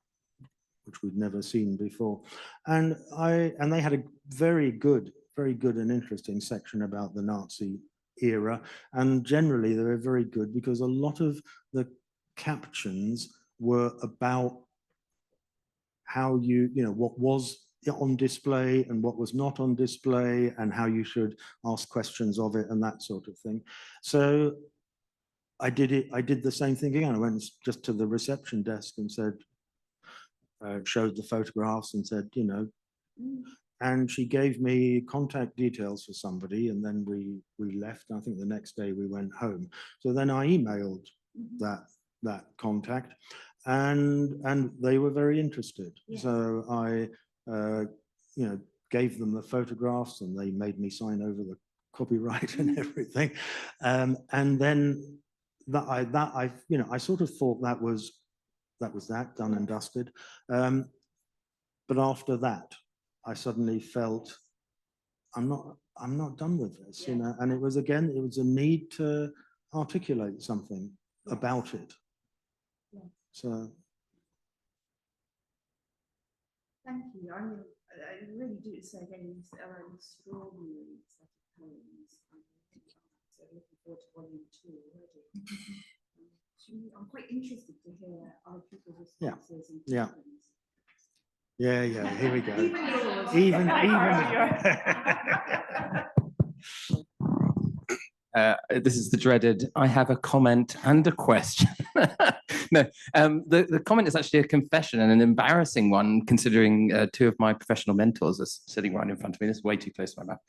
Speaker 3: which we'd never seen before. And they had a very good and interesting section about the Nazi era. And generally they were very good because a lot of the captions were about how you know, what was on display and what was not on display, and how you should ask questions of it and that sort of thing. So I did the same thing again. I went just to the reception desk and said, showed the photographs and said, you know, and she gave me contact details for somebody, and then we left. I think the next day we went home. So then I emailed that contact, and they were very interested. Yeah. So I, you know, gave them the photographs, and they made me sign over the copyright and everything, and then. You know, I sort of thought that was done and dusted, but after that, I suddenly felt I'm not done with this, you know. And it was a need to articulate something about it. So.
Speaker 6: Thank you. I mean, I really do say again, these are an extraordinary set of poems. So looking forward to volume 2 already. I'm quite interested to hear other people's responses and feelings.
Speaker 3: Yeah, here we go.
Speaker 6: Even yours.
Speaker 3: Even
Speaker 7: this is the dreaded, I have a comment and a question. No, the comment is actually a confession, and an embarrassing one, considering 2 of my professional mentors are sitting right in front of me. This is way too close to my mouth.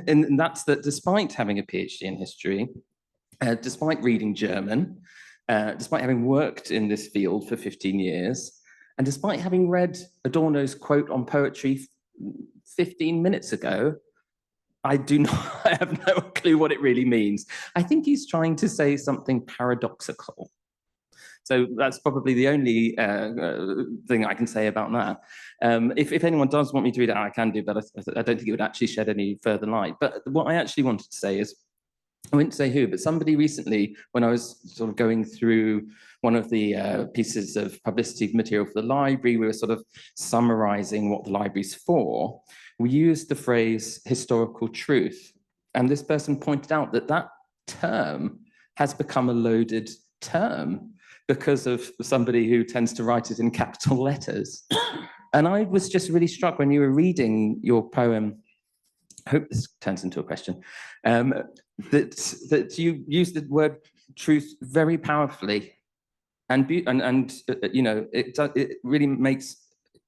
Speaker 7: And that's that despite having a PhD in history, despite reading German, despite having worked in this field for 15 years, and despite having read Adorno's quote on poetry 15 minutes ago, I have no clue what it really means. I think he's trying to say something paradoxical. So that's probably the only thing I can say about that. If anyone does want me to read it out, I can do, but I don't think it would actually shed any further light. But what I actually wanted to say is, I wouldn't say who, but somebody recently, when I was sort of going through one of the pieces of publicity material for the library, we were sort of summarizing what the library's for. We used the phrase historical truth. And this person pointed out that that term has become a loaded term because of somebody who tends to write it in capital letters. And I was just really struck when you were reading your poem, I hope this turns into a question, that you used the word truth very powerfully, and you know, it really makes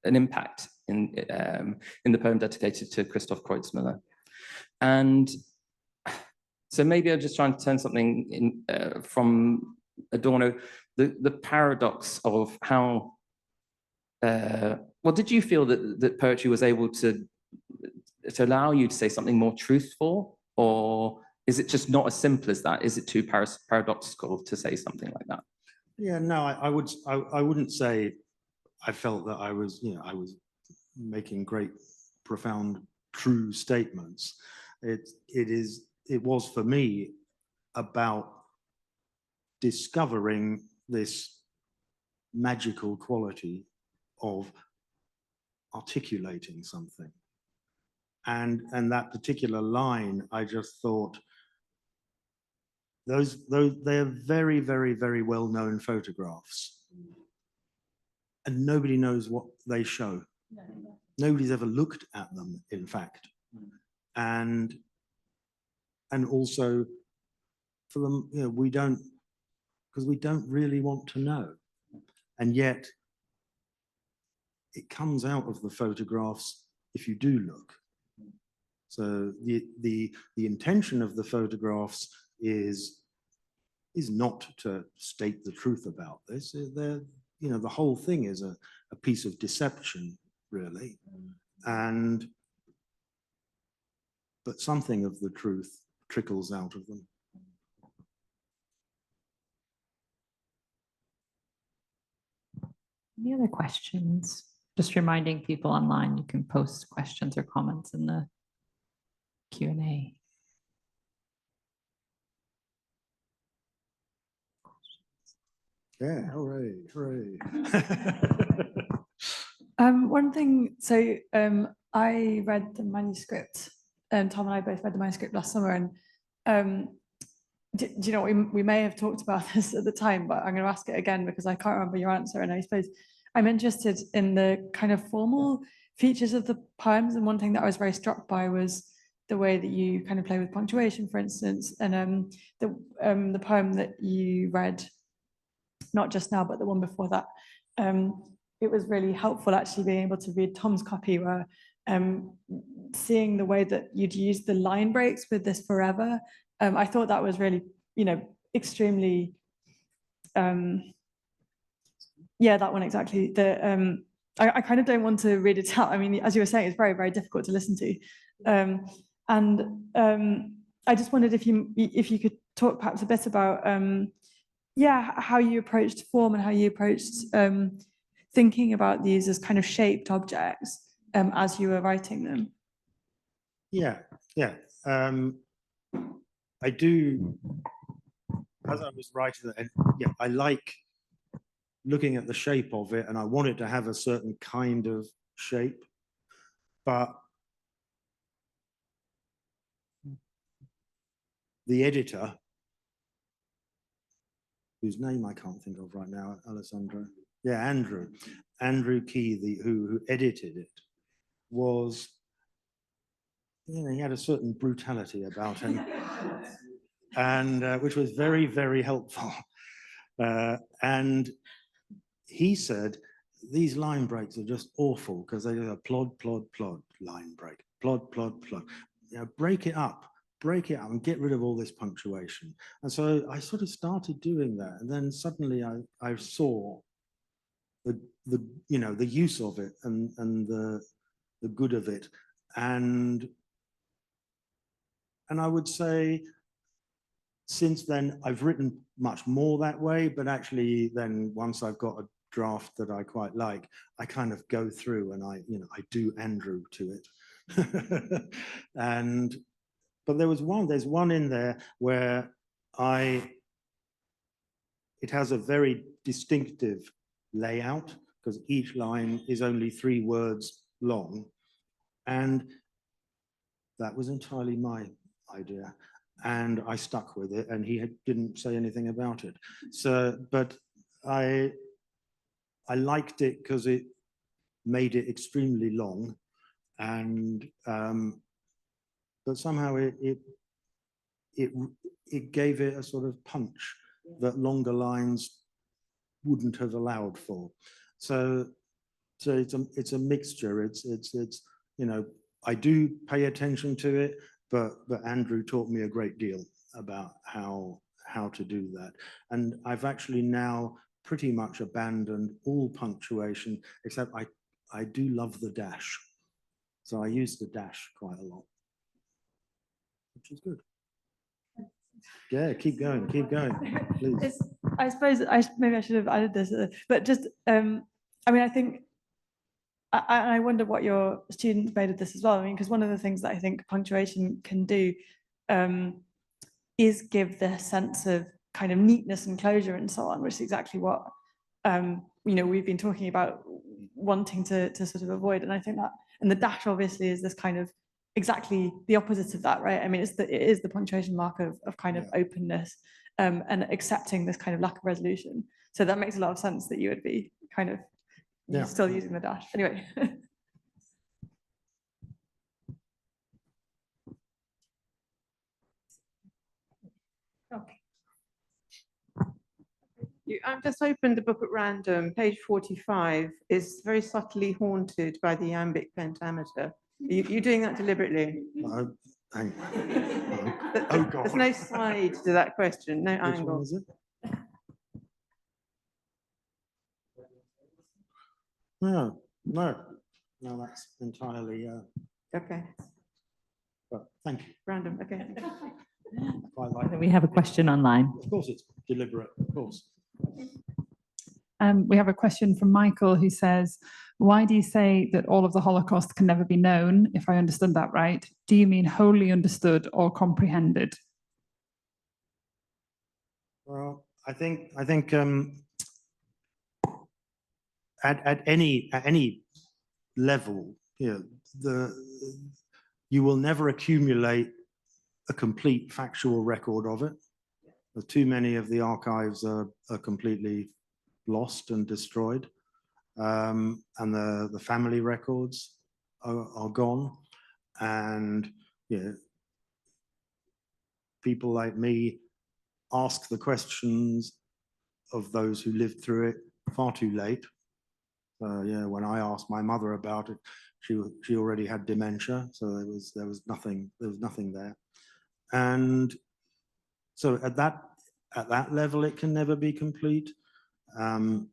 Speaker 7: an impact in the poem dedicated to Christoph Kreutzmüller. And so maybe I'm just trying to turn something in from Adorno, the paradox of how, well, did you feel that poetry was able to allow you to say something more truthful, or is it just not as simple as that? Is it too paradoxical to say something like that?
Speaker 3: Yeah, no, I wouldn't say I felt that I was, you know, I was making great, profound, true statements. It was for me about discovering this magical quality of articulating something. And that particular line, I just thought, they're very, very, very well-known photographs. And nobody knows what they show. Nobody's ever looked at them, in fact. And also for them, you know, because we don't really want to know. And yet it comes out of the photographs if you do look. So the intention of the photographs is not to state the truth about this. They're, you know, the whole thing is a piece of deception, really. But something of the truth trickles out of them.
Speaker 1: Any other questions? Just reminding people online, you can post questions or comments in the Q&A.
Speaker 3: Yeah, hooray, hooray.
Speaker 8: One thing, so I read the manuscript, and Tom and I both read the manuscript last summer, and do you know, we may have talked about this at the time, but I'm going to ask it again because I can't remember your answer, and I suppose I'm interested in the kind of formal features of the poems, and one thing that I was very struck by was the way that you kind of play with punctuation, for instance, and the poem that you read, not just now, but the one before that, it was really helpful actually being able to read Tom's copy, where seeing the way that you'd use the line breaks with this forever, I thought that was really, you know, extremely, yeah, that one exactly. I kind of don't want to read it out. I mean, as you were saying, it's very, very difficult to listen to. I just wondered if you could talk perhaps a bit about, yeah, how you approached form and how you approached thinking about these as kind of shaped objects as you were writing them.
Speaker 3: Yeah. I do, as I was writing it, and yeah, I like looking at the shape of it, and I want it to have a certain kind of shape, but the editor, whose name I can't think of right now, Alessandro. Yeah, Andrew Key, who edited it, was, you know, he had a certain brutality about him, and which was very, very helpful. And he said, these line breaks are just awful because they are plod, plod, plod, line break, plod, plod, plod. You know, break it up and get rid of all this punctuation. And so I sort of started doing that. And then suddenly I saw the you know, the use of it and the good of it. And I would say since then I've written much more that way, but actually then once I've got a draft that I quite like, I kind of go through and I do Andrew to it. But there's one in there where it has a very distinctive layout because each line is only 3 words long. And that was entirely my idea. And I stuck with it, and he didn't say anything about it. So, but I liked it because it made it extremely long, and but somehow it gave it a sort of punch that longer lines wouldn't have allowed for. So it's a mixture. It's you know, I do pay attention to it, but Andrew taught me a great deal about how to do that. And I've actually now pretty much abandoned all punctuation, except I do love the dash. So I use the dash quite a lot, which is good. Yeah, keep going, please.
Speaker 8: I suppose maybe I should have added this, but just, I mean, I think, I wonder what your students made of this as well. I mean, because one of the things that I think punctuation can do is give the sense of kind of neatness and closure and so on, which is exactly what, you know, we've been talking about wanting to sort of avoid. And I think that, and the dash obviously is this kind of exactly the opposite of that, right? I mean, it is the punctuation mark of kind of openness and accepting this kind of lack of resolution. So that makes a lot of sense that you would be kind of still using the dash. Anyway.
Speaker 6: Okay. I've just opened the book at random. Page 45 is very subtly haunted by the iambic pentameter. You're doing that deliberately?
Speaker 3: Hang on.
Speaker 6: Oh, God. There's no side to that question, no
Speaker 3: Which
Speaker 6: angle.
Speaker 3: one is it? No, that's entirely.
Speaker 6: Okay.
Speaker 3: But thank you.
Speaker 6: Random. Okay.
Speaker 3: Quite like it.
Speaker 1: We have a question online.
Speaker 3: Of course, it's deliberate. Of course.
Speaker 9: We have a question from Michael who says, why do you say that all of the Holocaust can never be known? If I understood that right, do you mean wholly understood or comprehended?
Speaker 3: Well, I think at any level, you know, you will never accumulate a complete factual record of it. Too many of the archives are completely lost and destroyed, and the family records are gone, and you know, people like me ask the questions of those who lived through it far too late. Yeah, when I asked my mother about it, she already had dementia, so there was nothing there, and so at that level it can never be complete. And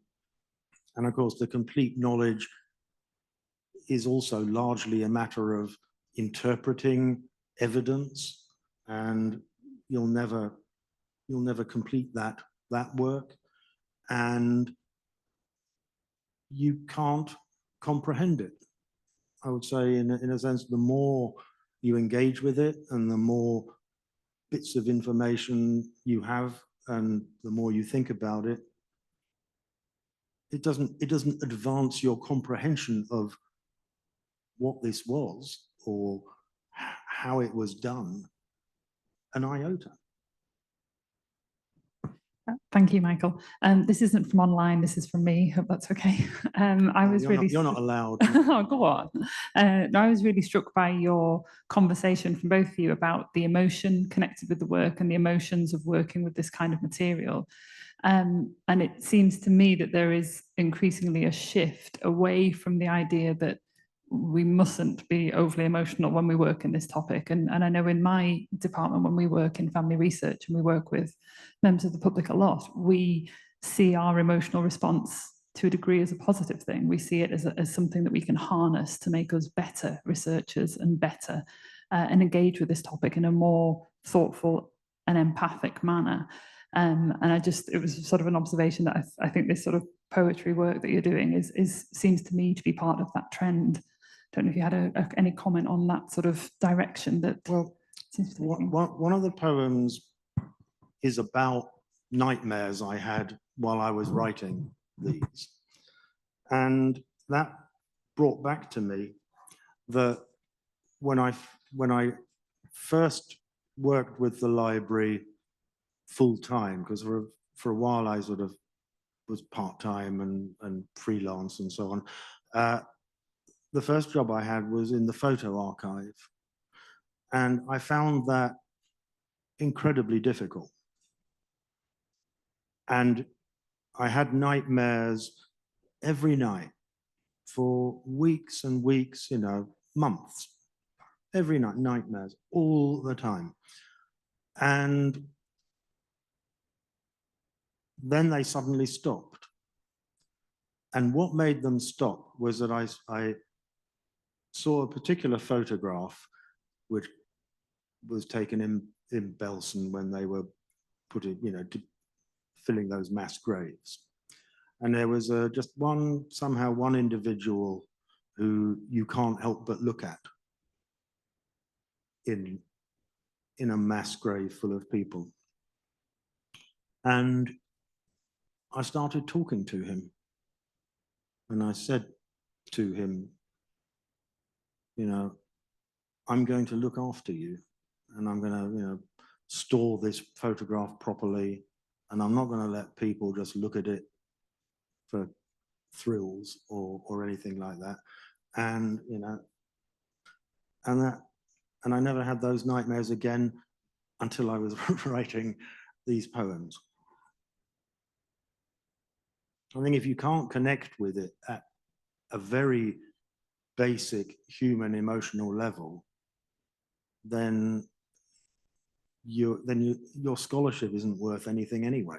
Speaker 3: of course, the complete knowledge is also largely a matter of interpreting evidence, and you'll never complete that work, and you can't comprehend it. I would say, in a sense, the more you engage with it and the more bits of information you have, and the more you think about it, it doesn't advance your comprehension of what this was or how it was done an iota.
Speaker 9: Thank you, Michael. This isn't from online, this is from me. Hope that's okay. I was
Speaker 3: You're not allowed.
Speaker 9: Oh, go on. I was really struck by your conversation from both of you about the emotion connected with the work and the emotions of working with this kind of material. And it seems to me that there is increasingly a shift away from the idea that we mustn't be overly emotional when we work in this topic. And I know in my department, when we work in family research and we work with members of the public a lot, we see our emotional response to a degree as a positive thing. We see it as something that we can harness to make us better researchers and better and engage with this topic in a more thoughtful and empathic manner. And it was sort of an observation that I think this sort of poetry work that you're doing seems to me to be part of that trend. Don't know if you had any comment on that sort of direction that.
Speaker 3: Well,
Speaker 9: seems to be
Speaker 3: one of the poems is about nightmares I had while I was writing these. And that brought back to me that when I first worked with the library full time, because for a while I sort of was part-time and freelance and so on. The first job I had was in the photo archive. And I found that incredibly difficult. And I had nightmares every night for weeks and weeks, months. Every night, nightmares, all the time. And then they suddenly stopped. And what made them stop was that I saw a particular photograph which was taken in Belsen when they were putting, filling those mass graves. And there was somehow one individual who you can't help but look at in a mass grave full of people. And I started talking to him. And I said to him, I'm going to look after you, and I'm going to, store this photograph properly, and I'm not going to let people just look at it for thrills or anything like that. And and I never had those nightmares again until I was writing these poems. I think if you can't connect with it at a very basic human emotional level, then your scholarship isn't worth anything anyway.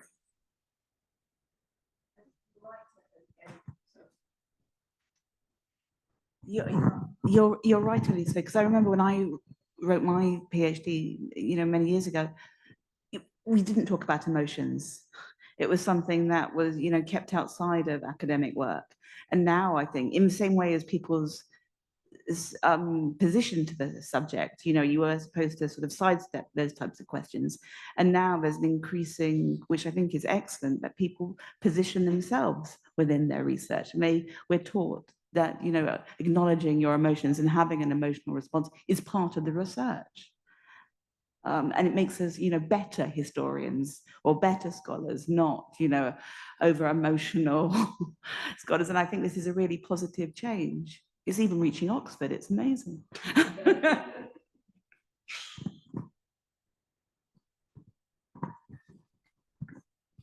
Speaker 4: You're right, Elisa, because I remember when I wrote my PhD, many years ago, we didn't talk about emotions. It was something that was, kept outside of academic work. And now I think, in the same way as people's position to the subject, you were supposed to sort of sidestep those types of questions. And now there's an increasing, which I think is excellent, that people position themselves within their research. And we're taught that, acknowledging your emotions and having an emotional response is part of the research. And it makes us, better historians or better scholars, not, over emotional scholars. And I think this is a really positive change. It's even reaching Oxford. It's amazing.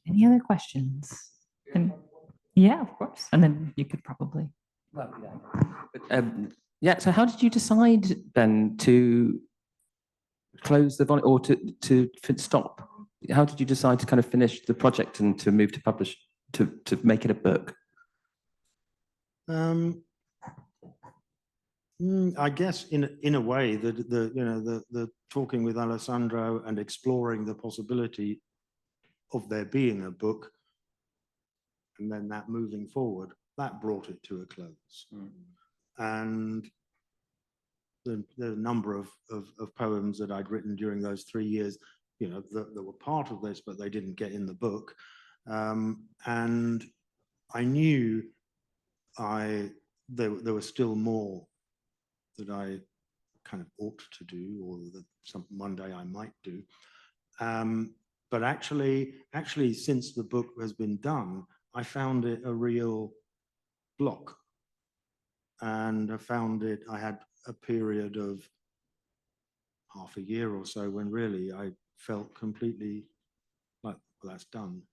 Speaker 1: Any other questions? And, yeah, of course. And then you could probably.
Speaker 7: Well, yeah. So how did you decide then to close the volume or to stop? How did you decide to kind of finish the project and to move to publish, to make it a book?
Speaker 3: I guess in a way that the talking with Alessandro and exploring the possibility of there being a book, and then that moving forward, that brought it to a close. And the number of poems that I'd written during those 3 years that were part of this, but they didn't get in the book. And I knew there was still more that I kind of ought to do, or that one day I might do. But actually, since the book has been done, I found it a real block. And I had a period of half a year or so when really I felt completely like, well, that's done,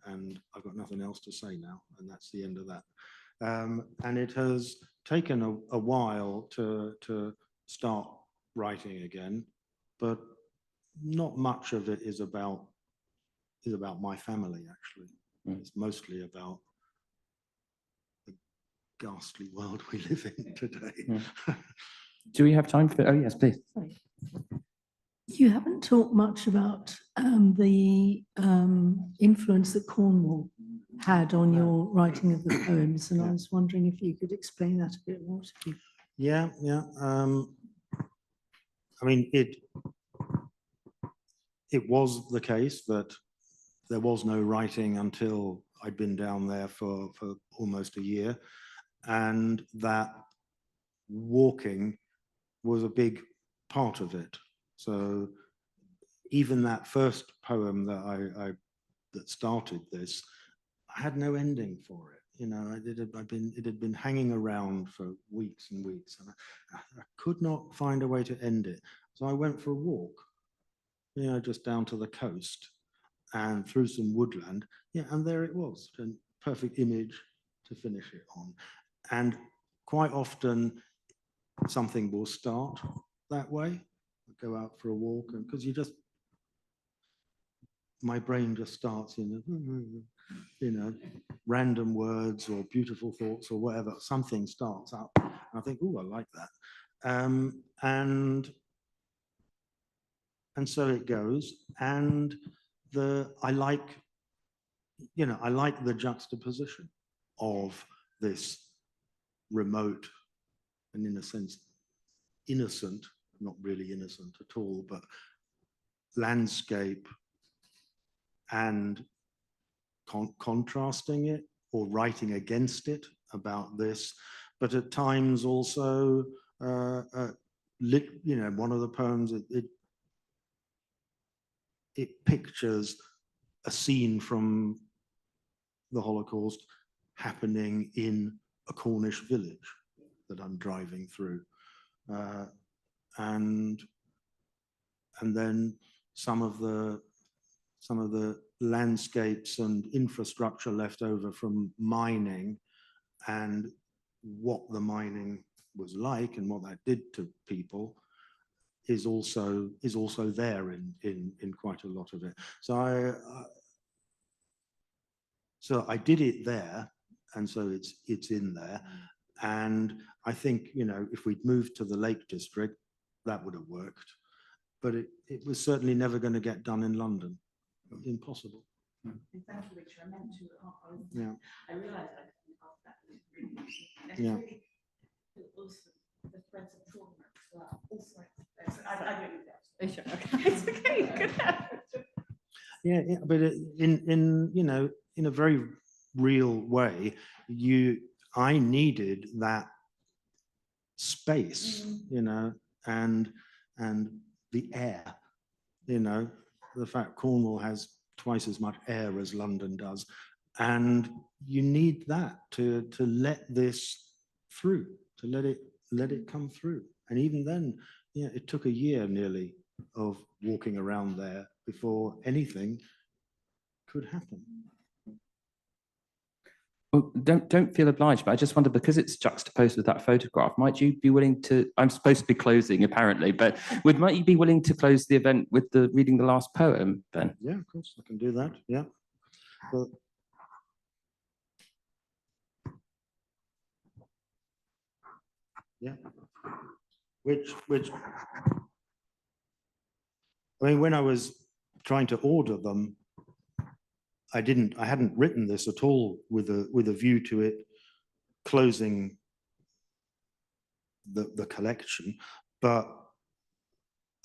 Speaker 3: and I've got nothing else to say now, and that's the end of that. And it has taken a while to start writing again, but not much of it is about my family, actually. It's mostly about the ghastly world we live in today.
Speaker 7: Do we have time for, oh yes, please.
Speaker 10: Sorry. You haven't talked much about the influence that Cornwall had on your writing of the poems, and I was wondering if you could explain that a bit more to people.
Speaker 3: Yeah. I mean, it was the case that there was no writing until I'd been down there for almost a year, and that walking was a big part of it. So even that first poem that that started this, I had no ending for it. It had been hanging around for weeks and weeks, and I could not find a way to end it. So I went for a walk, just down to the coast and through some woodland. And there it was, a perfect image to finish it on. And quite often something will start that way. I go out for a walk, and because my brain just starts random words or beautiful thoughts or whatever, something starts up. And I think, oh, I like that. And so it goes. And I like the juxtaposition of this remote and, in a sense, innocent, not really innocent at all, but landscape, and contrasting it or writing against it about this, but at times also, one of the poems, it pictures a scene from the Holocaust happening in a Cornish village that I'm driving through, and then some of the landscapes and infrastructure left over from mining, and what the mining was like and what that did to people is also there in quite a lot of it. So I did it there, and so it's in there. And I think, if we'd moved to the Lake District, that would have worked, but it was certainly never going to get done in London. Impossible.
Speaker 4: Thank you, Richard. I meant to. I realised I couldn't ask that. Really, it was the threads of trauma as well. Also, I don't need that. Sure. Okay. It's okay. Good.
Speaker 3: Yeah, but in a very real way, I needed that space, and the air, the fact Cornwall has twice as much air as London does, and you need that to let this through, to let it come through. And even then, it took a year nearly of walking around there before anything could happen.
Speaker 7: Well, don't feel obliged, but I just wonder, because it's juxtaposed with that photograph, might you be willing to, I'm supposed to be closing apparently, but might you be willing to close the event with reading the last poem, Ben?
Speaker 3: Yeah, of course, I can do that, yeah. But, yeah, which, I mean, when I was trying to order them, I hadn't written this at all with a view to it closing the collection, but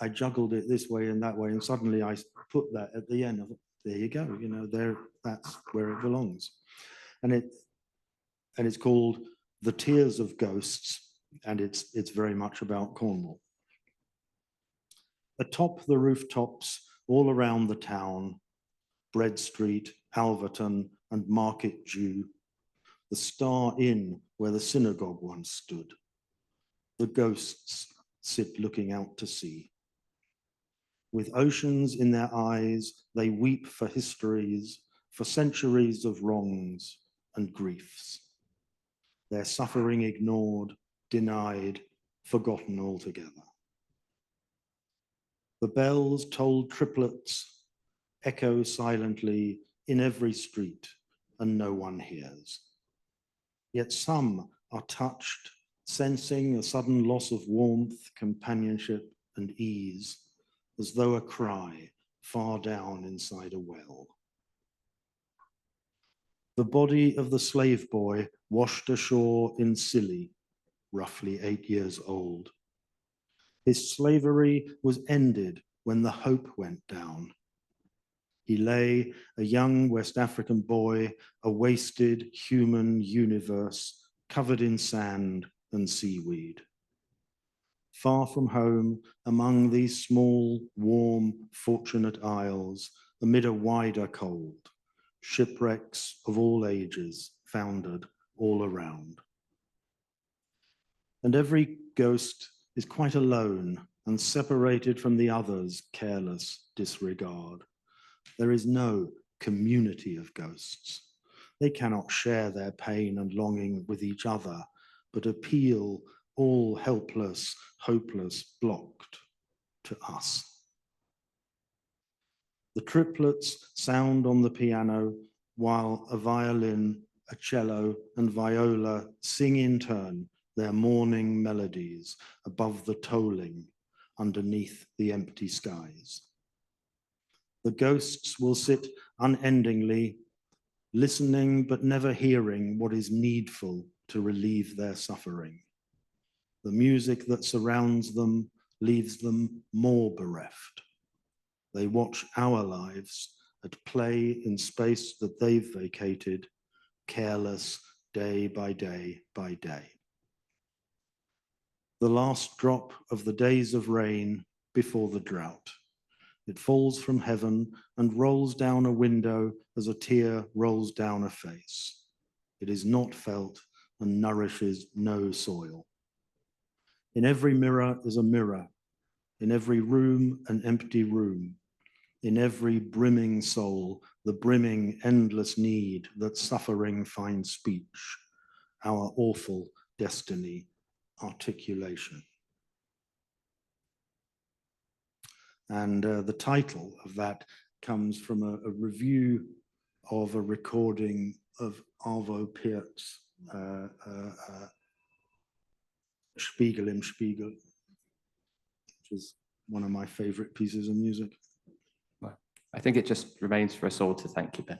Speaker 3: I juggled it this way and that way, and suddenly I put that at the end. I thought, there you go, you know, there, that's where it belongs. And it's called The Tears of Ghosts, and it's very much about Cornwall. Atop the rooftops all around the town, Bread Street, Alverton, and Market Jew, the Star Inn where the synagogue once stood, the ghosts sit looking out to sea. With oceans in their eyes, they weep for histories, for centuries of wrongs and griefs. Their suffering ignored, denied, forgotten altogether. The bells tolled triplets, echo silently in every street, and no one hears. Yet some are touched, sensing a sudden loss of warmth, companionship, and ease, as though a cry far down inside a well. The body of the slave boy washed ashore in Scilly, roughly 8 years old. His slavery was ended when the hope went down. He lay, a young West African boy, a wasted human universe covered in sand and seaweed. Far from home, among these small, warm, fortunate isles, amid a wider cold, shipwrecks of all ages foundered all around. And every ghost is quite alone and separated from the others' careless disregard. There is no community of ghosts. They cannot share their pain and longing with each other, but appeal all helpless, hopeless, blocked to us. The triplets sound on the piano while a violin, a cello, and viola sing in turn their morning melodies above the tolling underneath the empty skies. The ghosts will sit unendingly, listening but never hearing what is needful to relieve their suffering. The music that surrounds them leaves them more bereft. They watch our lives at play in space that they've vacated, careless day by day by day. The last drop of the days of rain before the drought. It falls from heaven and rolls down a window as a tear rolls down a face. It is not felt and nourishes no soil. In every mirror is a mirror. In every room, an empty room. In every brimming soul, the brimming, endless need that suffering finds speech, our awful destiny, articulation. And the title of that comes from a review of a recording of Arvo Pärt's Spiegel im Spiegel, which is one of my favorite pieces of music.
Speaker 7: I think it just remains for us all to thank you, Ben.